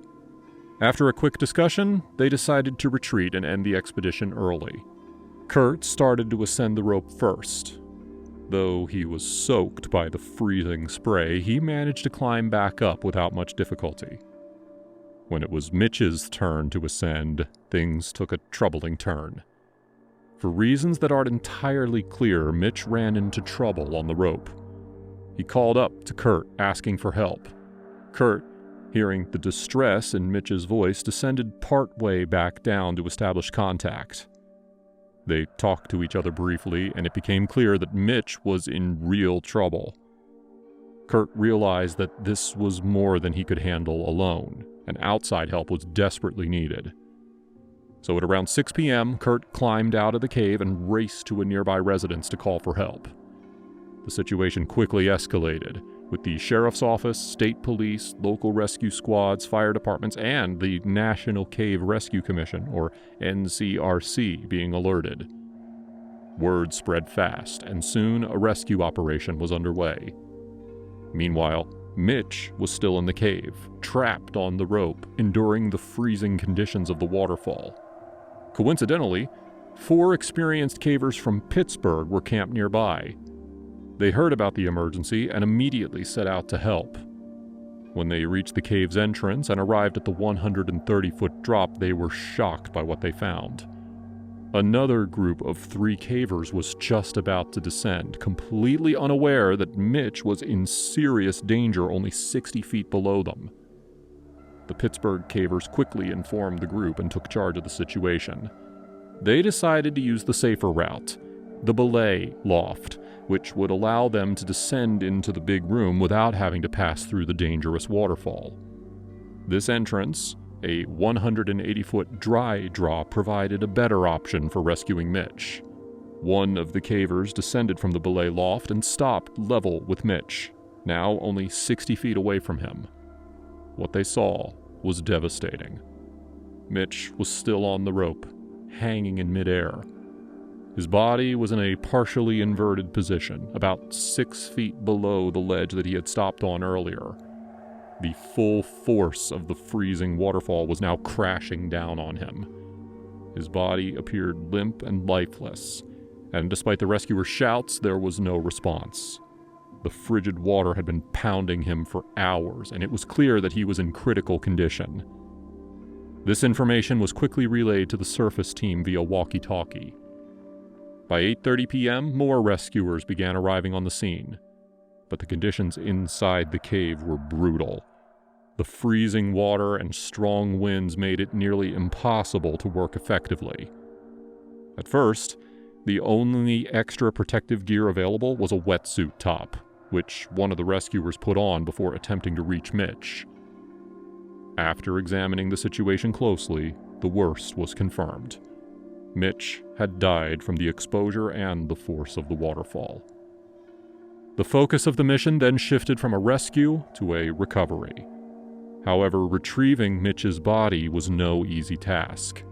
After a quick discussion, they decided to retreat and end the expedition early. Kurt started to ascend the rope first. Though he was soaked by the freezing spray, he managed to climb back up without much difficulty. When it was Mitch's turn to ascend, things took a troubling turn. For reasons that aren't entirely clear, Mitch ran into trouble on the rope. He called up to Kurt, asking for help. Kurt, hearing the distress in Mitch's voice, descended partway back down to establish contact. They talked to each other briefly, and it became clear that Mitch was in real trouble. Kurt realized that this was more than he could handle alone, and outside help was desperately needed. So at around 6 p.m., Kurt climbed out of the cave and raced to a nearby residence to call for help. The situation quickly escalated, with the sheriff's office, state police, local rescue squads, fire departments, and the National Cave Rescue Commission, or NCRC, being alerted. Word spread fast, and soon a rescue operation was underway. Meanwhile, Mitch was still in the cave, trapped on the rope, enduring the freezing conditions of the waterfall. Coincidentally, 4 experienced cavers from Pittsburgh were camped nearby. They heard about the emergency and immediately set out to help. When they reached the cave's entrance and arrived at the 130-foot drop, they were shocked by what they found. Another group of 3 cavers was just about to descend, completely unaware that Mitch was in serious danger only 60 feet below them. The Pittsburgh cavers quickly informed the group and took charge of the situation. They decided to use the safer route, the belay loft, which would allow them to descend into the big room without having to pass through the dangerous waterfall. This entrance, a 180-foot dry draw, provided a better option for rescuing Mitch. One of the cavers descended from the belay loft and stopped level with Mitch, now only 60 feet away from him. What they saw was devastating. Mitch was still on the rope, hanging in midair. His body was in a partially inverted position, about 6 feet below the ledge that he had stopped on earlier. The full force of the freezing waterfall was now crashing down on him. His body appeared limp and lifeless, and despite the rescuer's shouts, there was no response. The frigid water had been pounding him for hours, and it was clear that he was in critical condition. This information was quickly relayed to the surface team via walkie-talkie. By 8:30 p.m., more rescuers began arriving on the scene, but the conditions inside the cave were brutal. The freezing water and strong winds made it nearly impossible to work effectively. At first, the only extra protective gear available was a wetsuit top, which one of the rescuers put on before attempting to reach Mitch. After examining the situation closely, the worst was confirmed. Mitch had died from the exposure and the force of the waterfall. The focus of the mission then shifted from a rescue to a recovery. However, retrieving Mitch's body was no easy task.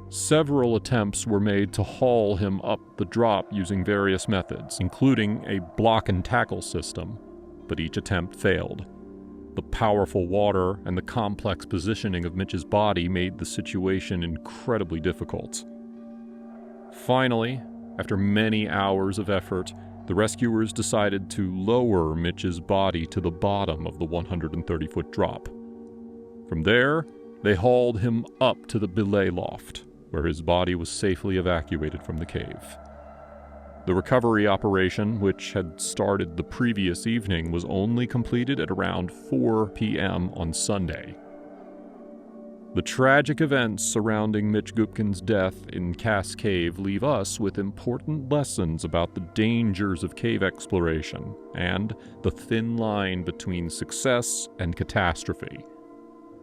Several attempts were made to haul him up the drop using various methods, including a block and tackle system, but each attempt failed. The powerful water and the complex positioning of Mitch's body made the situation incredibly difficult. Finally, after many hours of effort, the rescuers decided to lower Mitch's body to the bottom of the 130-foot drop. From there, they hauled him up to the belay loft, where his body was safely evacuated from the cave. The recovery operation, which had started the previous evening, was only completed at around 4 p.m. on Sunday. The tragic events surrounding Mitch Gupkin's death in Cass Cave leave us with important lessons about the dangers of cave exploration and the thin line between success and catastrophe.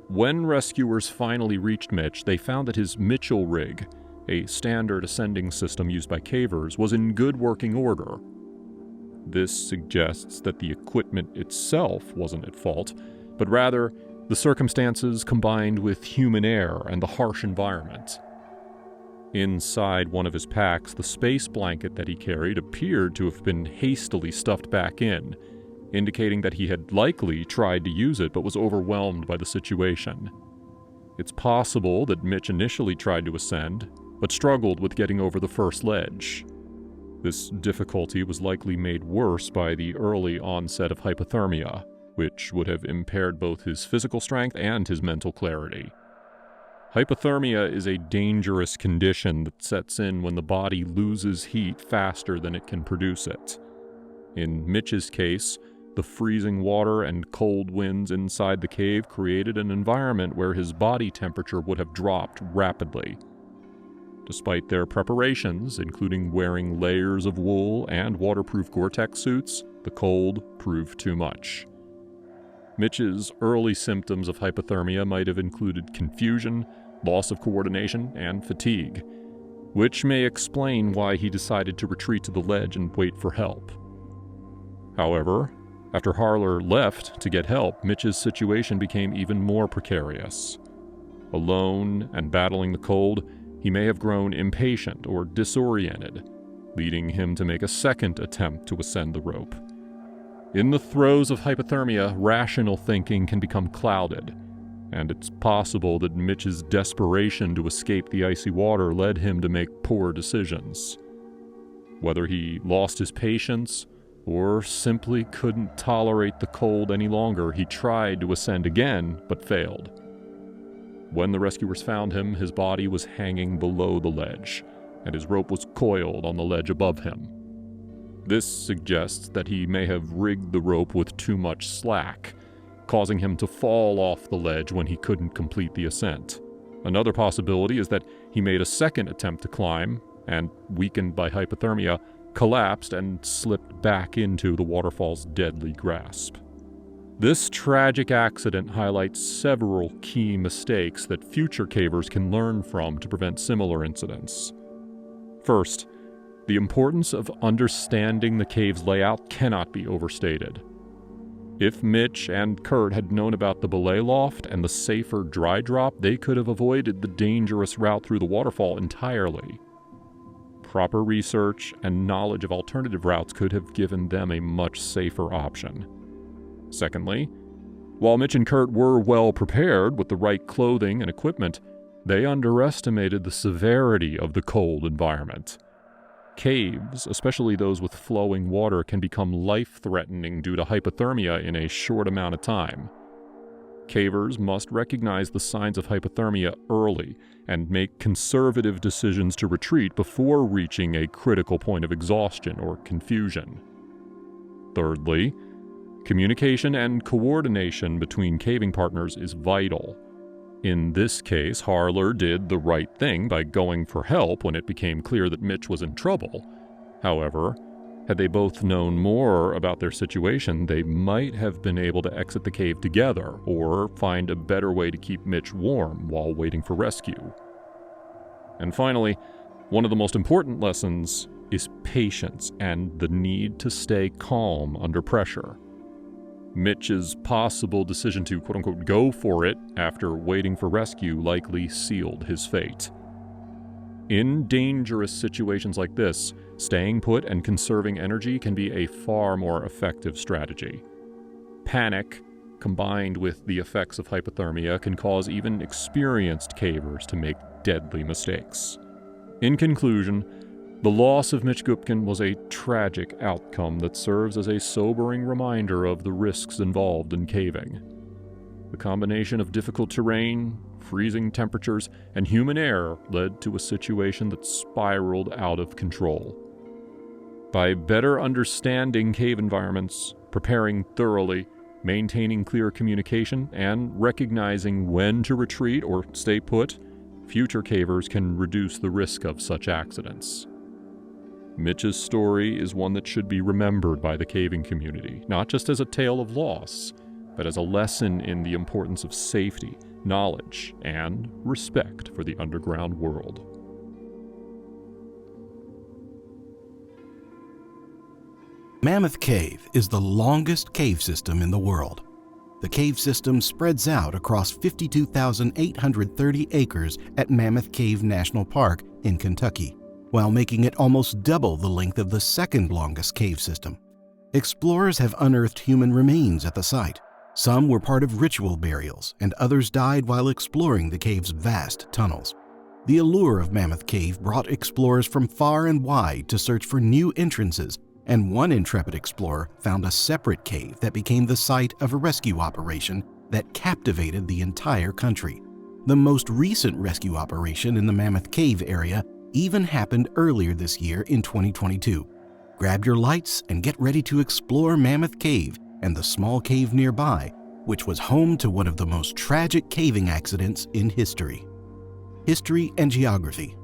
When rescuers finally reached Mitch, they found that his Mitchell rig, a standard ascending system used by cavers, was in good working order. This suggests that the equipment itself wasn't at fault, but rather the circumstances combined with human error and the harsh environment. Inside one of his packs, the space blanket that he carried appeared to have been hastily stuffed back in, indicating that he had likely tried to use it but was overwhelmed by the situation. It's possible that Mitch initially tried to ascend, but struggled with getting over the first ledge. This difficulty was likely made worse by the early onset of hypothermia, which would have impaired both his physical strength and his mental clarity. Hypothermia is a dangerous condition that sets in when the body loses heat faster than it can produce it. In Mitch's case, the freezing water and cold winds inside the cave created an environment where his body temperature would have dropped rapidly. Despite their preparations, including wearing layers of wool and waterproof Gore-Tex suits, the cold proved too much. Mitch's early symptoms of hypothermia might have included confusion, loss of coordination, and fatigue, which may explain why he decided to retreat to the ledge and wait for help. However, after Harler left to get help, Mitch's situation became even more precarious. Alone and battling the cold, he may have grown impatient or disoriented, leading him to make a second attempt to ascend the rope. In the throes of hypothermia, rational thinking can become clouded, and it's possible that Mitch's desperation to escape the icy water led him to make poor decisions. Whether he lost his patience or simply couldn't tolerate the cold any longer, he tried to ascend again, but failed. When the rescuers found him, his body was hanging below the ledge, and his rope was coiled on the ledge above him. This suggests that he may have rigged the rope with too much slack, causing him to fall off the ledge when he couldn't complete the ascent. Another possibility is that he made a second attempt to climb, and, weakened by hypothermia, collapsed and slipped back into the waterfall's deadly grasp. This tragic accident highlights several key mistakes that future cavers can learn from to prevent similar incidents. First, the importance of understanding the cave's layout cannot be overstated. If Mitch and Kurt had known about the belay loft and the safer dry drop, they could have avoided the dangerous route through the waterfall entirely. Proper research and knowledge of alternative routes could have given them a much safer option. Secondly, while Mitch and Kurt were well prepared with the right clothing and equipment, they underestimated the severity of the cold environment. Caves, especially those with flowing water, can become life-threatening due to hypothermia in a short amount of time. Cavers must recognize the signs of hypothermia early and make conservative decisions to retreat before reaching a critical point of exhaustion or confusion. Thirdly, communication and coordination between caving partners is vital. In this case, Harler did the right thing by going for help when it became clear that Mitch was in trouble. However, had they both known more about their situation, they might have been able to exit the cave together or find a better way to keep Mitch warm while waiting for rescue. And finally, one of the most important lessons is patience and the need to stay calm under pressure. Mitch's possible decision to quote-unquote go for it after waiting for rescue likely sealed his fate. In dangerous situations like this, staying put and conserving energy can be a far more effective strategy. Panic, combined with the effects of hypothermia, can cause even experienced cavers to make deadly mistakes. In conclusion, the loss of Mitch Gupkin was a tragic outcome that serves as a sobering reminder of the risks involved in caving. The combination of difficult terrain, freezing temperatures, and human error led to a situation that spiraled out of control. By better understanding cave environments, preparing thoroughly, maintaining clear communication, and recognizing when to retreat or stay put, future cavers can reduce the risk of such accidents. Mitch's story is one that should be remembered by the caving community, not just as a tale of loss, but as a lesson in the importance of safety, knowledge, and respect for the underground world. Mammoth Cave is the longest cave system in the world. The cave system spreads out across 52,830 acres at Mammoth Cave National Park in Kentucky, while making it almost double the length of the second longest cave system. Explorers have unearthed human remains at the site. Some were part of ritual burials, and others died while exploring the cave's vast tunnels. The allure of Mammoth Cave brought explorers from far and wide to search for new entrances, and one intrepid explorer found a separate cave that became the site of a rescue operation that captivated the entire country. The most recent rescue operation in the Mammoth Cave area even happened earlier this year in 2022. Grab your lights and get ready to explore Mammoth Cave and the small cave nearby, which was home to one of the most tragic caving accidents in history. History and geography.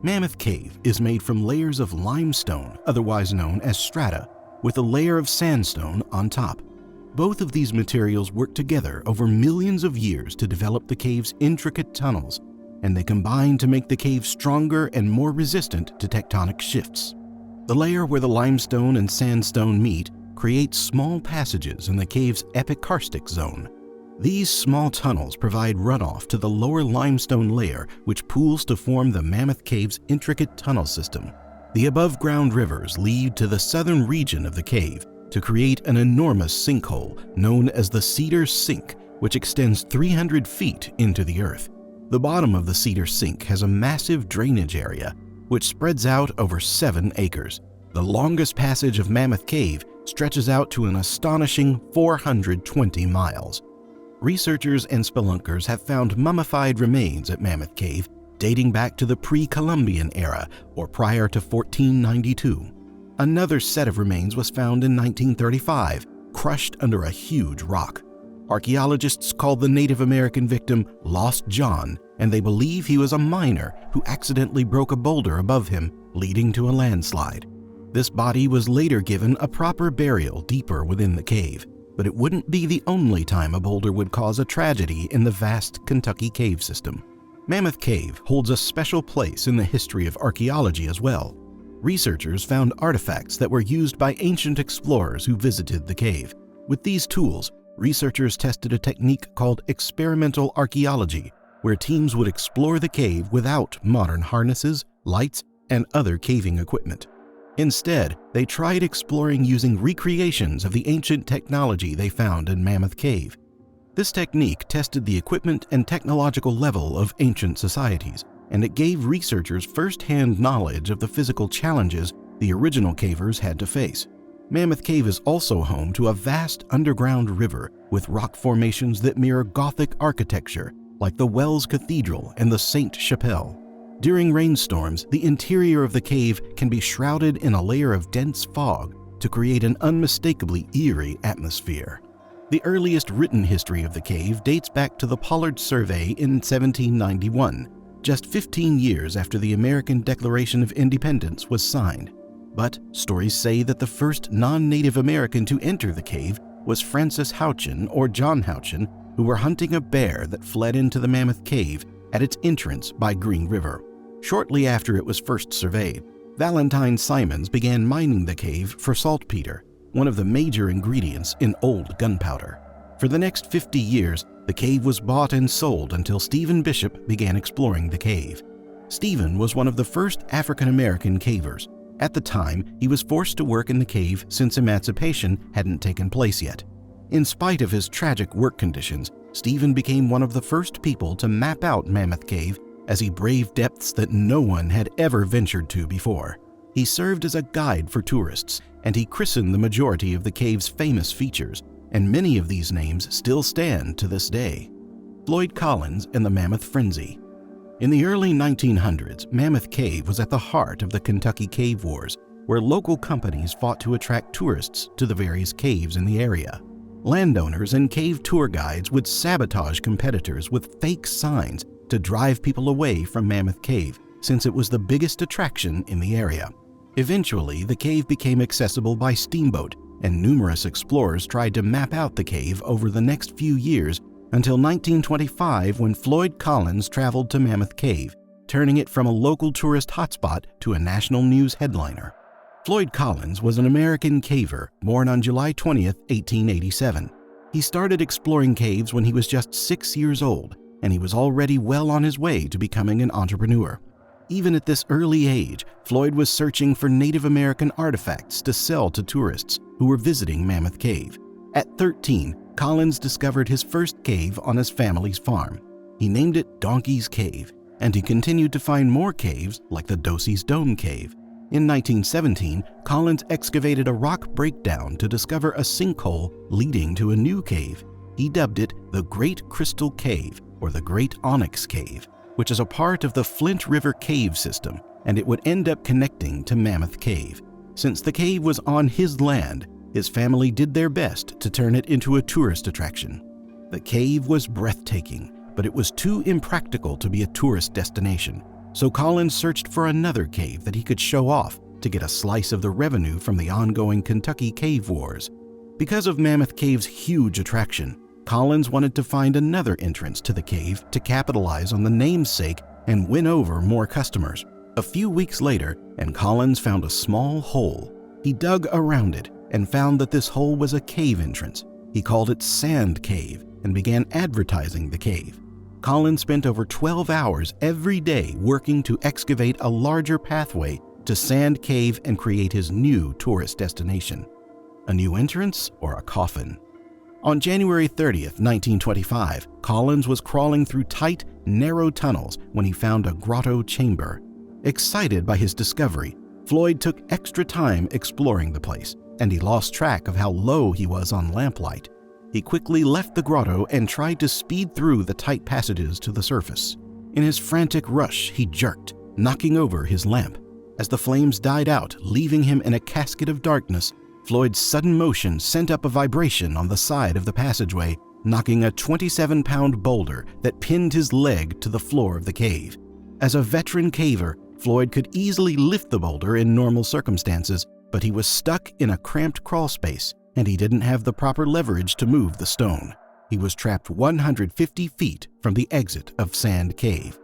Mammoth Cave is made from layers of limestone, otherwise known as strata, with a layer of sandstone on top. Both of these materials work together over millions of years to develop the cave's intricate tunnels, and they combine to make the cave stronger and more resistant to tectonic shifts. The layer where the limestone and sandstone meet creates small passages in the cave's epicarstic zone. These small tunnels provide runoff to the lower limestone layer, which pools to form the Mammoth Cave's intricate tunnel system. The above-ground rivers lead to the southern region of the cave to create an enormous sinkhole known as the Cedar Sink, which extends 300 feet into the earth. The bottom of the Cedar Sink has a massive drainage area, which spreads out over 7 acres. The longest passage of Mammoth Cave stretches out to an astonishing 420 miles. Researchers and spelunkers have found mummified remains at Mammoth Cave dating back to the pre-Columbian era or prior to 1492. Another set of remains was found in 1935, crushed under a huge rock. Archaeologists call the Native American victim Lost John, and they believe he was a miner who accidentally broke a boulder above him, leading to a landslide. This body was later given a proper burial deeper within the cave, but it wouldn't be the only time a boulder would cause a tragedy in the vast Kentucky cave system. Mammoth Cave holds a special place in the history of archaeology as well. Researchers found artifacts that were used by ancient explorers who visited the cave. With these tools, researchers tested a technique called experimental archaeology, where teams would explore the cave without modern harnesses, lights, and other caving equipment. Instead, they tried exploring using recreations of the ancient technology they found in Mammoth Cave. This technique tested the equipment and technological level of ancient societies, and it gave researchers first-hand knowledge of the physical challenges the original cavers had to face. Mammoth Cave is also home to a vast underground river with rock formations that mirror Gothic architecture, like the Wells Cathedral and the Sainte Chapelle. During rainstorms, the interior of the cave can be shrouded in a layer of dense fog to create an unmistakably eerie atmosphere. The earliest written history of the cave dates back to the Pollard Survey in 1791, just 15 years after the American Declaration of Independence was signed. But stories say that the first non-Native American to enter the cave was Francis Houchin or John Houchin, who were hunting a bear that fled into the Mammoth Cave at its entrance by Green River. Shortly after it was first surveyed, Valentine Simons began mining the cave for saltpeter, one of the major ingredients in old gunpowder. For the next 50 years, the cave was bought and sold until Stephen Bishop began exploring the cave. Stephen was one of the first African-American cavers. At the time, he was forced to work in the cave since emancipation hadn't taken place yet. In spite of his tragic work conditions, Stephen became one of the first people to map out Mammoth Cave as he braved depths that no one had ever ventured to before. He served as a guide for tourists, and he christened the majority of the cave's famous features, and many of these names still stand to this day. Floyd Collins and the Mammoth Frenzy. In the early 1900s, Mammoth Cave was at the heart of the Kentucky Cave Wars, where local companies fought to attract tourists to the various caves in the area. Landowners and cave tour guides would sabotage competitors with fake signs to drive people away from Mammoth Cave, since it was the biggest attraction in the area. Eventually, the cave became accessible by steamboat, and numerous explorers tried to map out the cave over the next few years until 1925, when Floyd Collins traveled to Mammoth Cave, turning it from a local tourist hotspot to a national news headliner. Floyd Collins was an American caver born on July 20, 1887. He started exploring caves when he was just 6 years old, and he was already well on his way to becoming an entrepreneur. Even at this early age, Floyd was searching for Native American artifacts to sell to tourists who were visiting Mammoth Cave. At 13, Collins discovered his first cave on his family's farm. He named it Donkey's Cave, and he continued to find more caves like the Dosey's Dome Cave. In 1917, Collins excavated a rock breakdown to discover a sinkhole leading to a new cave. He dubbed it the Great Crystal Cave, or the Great Onyx Cave, which is a part of the Flint River cave system, and it would end up connecting to Mammoth Cave. Since the cave was on his land, his family did their best to turn it into a tourist attraction. The cave was breathtaking, but it was too impractical to be a tourist destination, so Collins searched for another cave that he could show off to get a slice of the revenue from the ongoing Kentucky Cave Wars. Because of Mammoth Cave's huge attraction, Collins wanted to find another entrance to the cave to capitalize on the namesake and win over more customers. A few weeks later, and Collins found a small hole. He dug around it and found that this hole was a cave entrance. He called it Sand Cave and began advertising the cave. Collins spent over 12 hours every day working to excavate a larger pathway to Sand Cave and create his new tourist destination. A new entrance or a coffin? On January 30th, 1925, Collins was crawling through tight, narrow tunnels when he found a grotto chamber. Excited by his discovery, Floyd took extra time exploring the place, and he lost track of how low he was on lamplight. He quickly left the grotto and tried to speed through the tight passages to the surface. In his frantic rush, he jerked, knocking over his lamp. As the flames died out, leaving him in a casket of darkness, Floyd's sudden motion sent up a vibration on the side of the passageway, knocking a 27-pound boulder that pinned his leg to the floor of the cave. As a veteran caver, Floyd could easily lift the boulder in normal circumstances, but he was stuck in a cramped crawl space, and he didn't have the proper leverage to move the stone. He was trapped 150 feet from the exit of Sand Cave.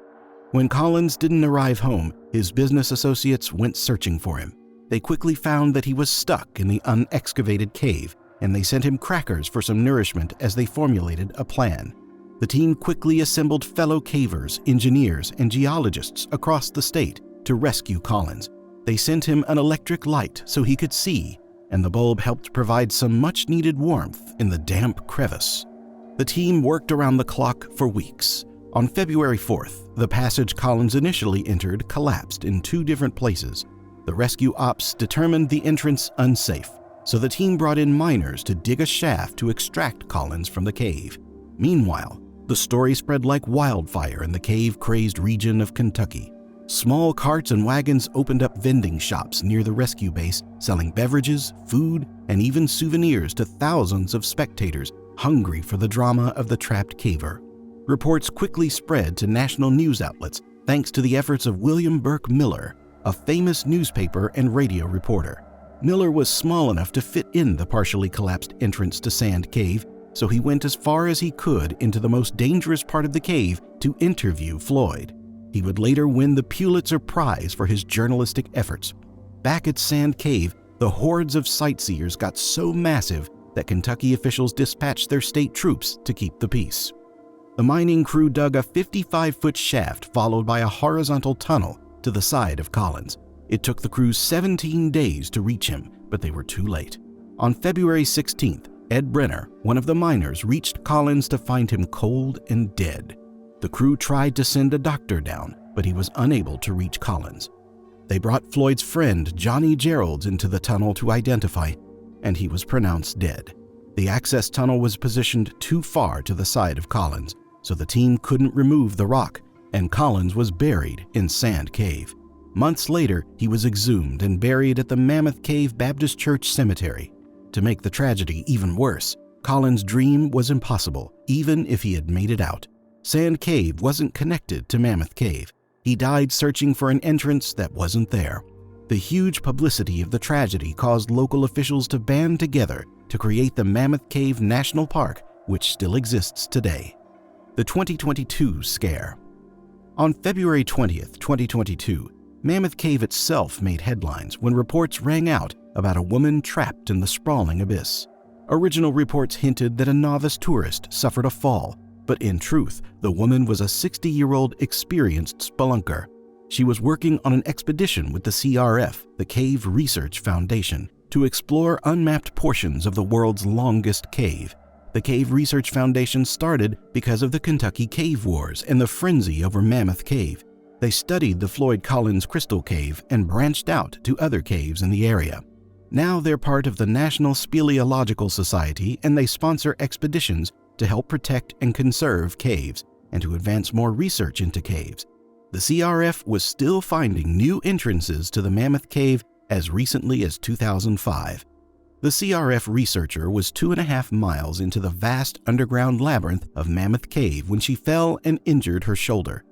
When Collins didn't arrive home, his business associates went searching for him. They quickly found that he was stuck in the unexcavated cave, and they sent him crackers for some nourishment as they formulated a plan. The team quickly assembled fellow cavers, engineers, and geologists across the state to rescue Collins. They sent him an electric light so he could see, and the bulb helped provide some much-needed warmth in the damp crevice. The team worked around the clock for weeks. On February 4th, the passage Collins initially entered collapsed in 2 different places. The rescue ops determined the entrance unsafe, so the team brought in miners to dig a shaft to extract Collins from the cave. Meanwhile, the story spread like wildfire in the cave-crazed region of Kentucky. Small carts and wagons opened up vending shops near the rescue base, selling beverages, food, and even souvenirs to thousands of spectators hungry for the drama of the trapped caver. Reports quickly spread to national news outlets thanks to the efforts of William Burke Miller, a famous newspaper and radio reporter. Miller was small enough to fit in the partially collapsed entrance to Sand Cave, so he went as far as he could into the most dangerous part of the cave to interview Floyd. He would later win the Pulitzer Prize for his journalistic efforts. Back at Sand Cave, the hordes of sightseers got so massive that Kentucky officials dispatched their state troops to keep the peace. The mining crew dug a 55-foot shaft followed by a horizontal tunnel to the side of Collins. It took the crew 17 days to reach him, but they were too late. On February 16th, Ed Brenner, one of the miners, reached Collins to find him cold and dead. The crew tried to send a doctor down, but he was unable to reach Collins. They brought Floyd's friend Johnny Geralds into the tunnel to identify, and he was pronounced dead. The access tunnel was positioned too far to the side of Collins, so the team couldn't remove the rock, and Collins was buried in Sand Cave. Months later, he was exhumed and buried at the Mammoth Cave Baptist Church Cemetery. To make the tragedy even worse, Collins' dream was impossible, even if he had made it out. Sand Cave wasn't connected to Mammoth Cave. He died searching for an entrance that wasn't there. The huge publicity of the tragedy caused local officials to band together to create the Mammoth Cave National Park, which still exists today. The 2022 Scare. On February 20th, 2022, Mammoth Cave itself made headlines when reports rang out about a woman trapped in the sprawling abyss. Original reports hinted that a novice tourist suffered a fall, but in truth, the woman was a 60-year-old experienced spelunker. She was working on an expedition with the CRF, the Cave Research Foundation, to explore unmapped portions of the world's longest cave. The Cave Research Foundation started because of the Kentucky Cave Wars and the frenzy over Mammoth Cave. They studied the Floyd Collins Crystal Cave and branched out to other caves in the area. Now they're part of the National Speleological Society, and they sponsor expeditions to help protect and conserve caves and to advance more research into caves. The CRF was still finding new entrances to the Mammoth Cave as recently as 2005. The CRF researcher was 2.5 miles into the vast underground labyrinth of Mammoth Cave when she fell and injured her shoulder.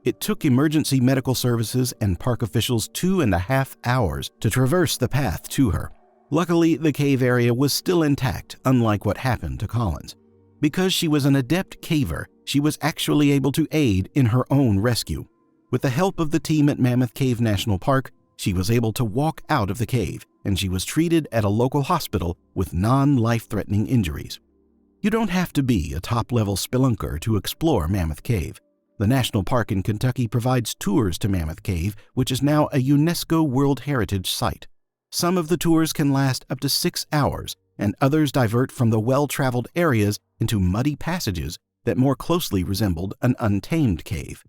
It took emergency medical services and park officials 2.5 hours to traverse the path to her. Luckily, the cave area was still intact, unlike what happened to Collins. Because she was an adept caver, she was actually able to aid in her own rescue. With the help of the team at Mammoth Cave National Park, she was able to walk out of the cave, and she was treated at a local hospital with non-life-threatening injuries. You don't have to be a top-level spelunker to explore Mammoth Cave. The National Park in Kentucky provides tours to Mammoth Cave, which is now a UNESCO World Heritage Site. Some of the tours can last up to 6 hours, and others divert from the well-traveled areas into muddy passages that more closely resembled an untamed cave.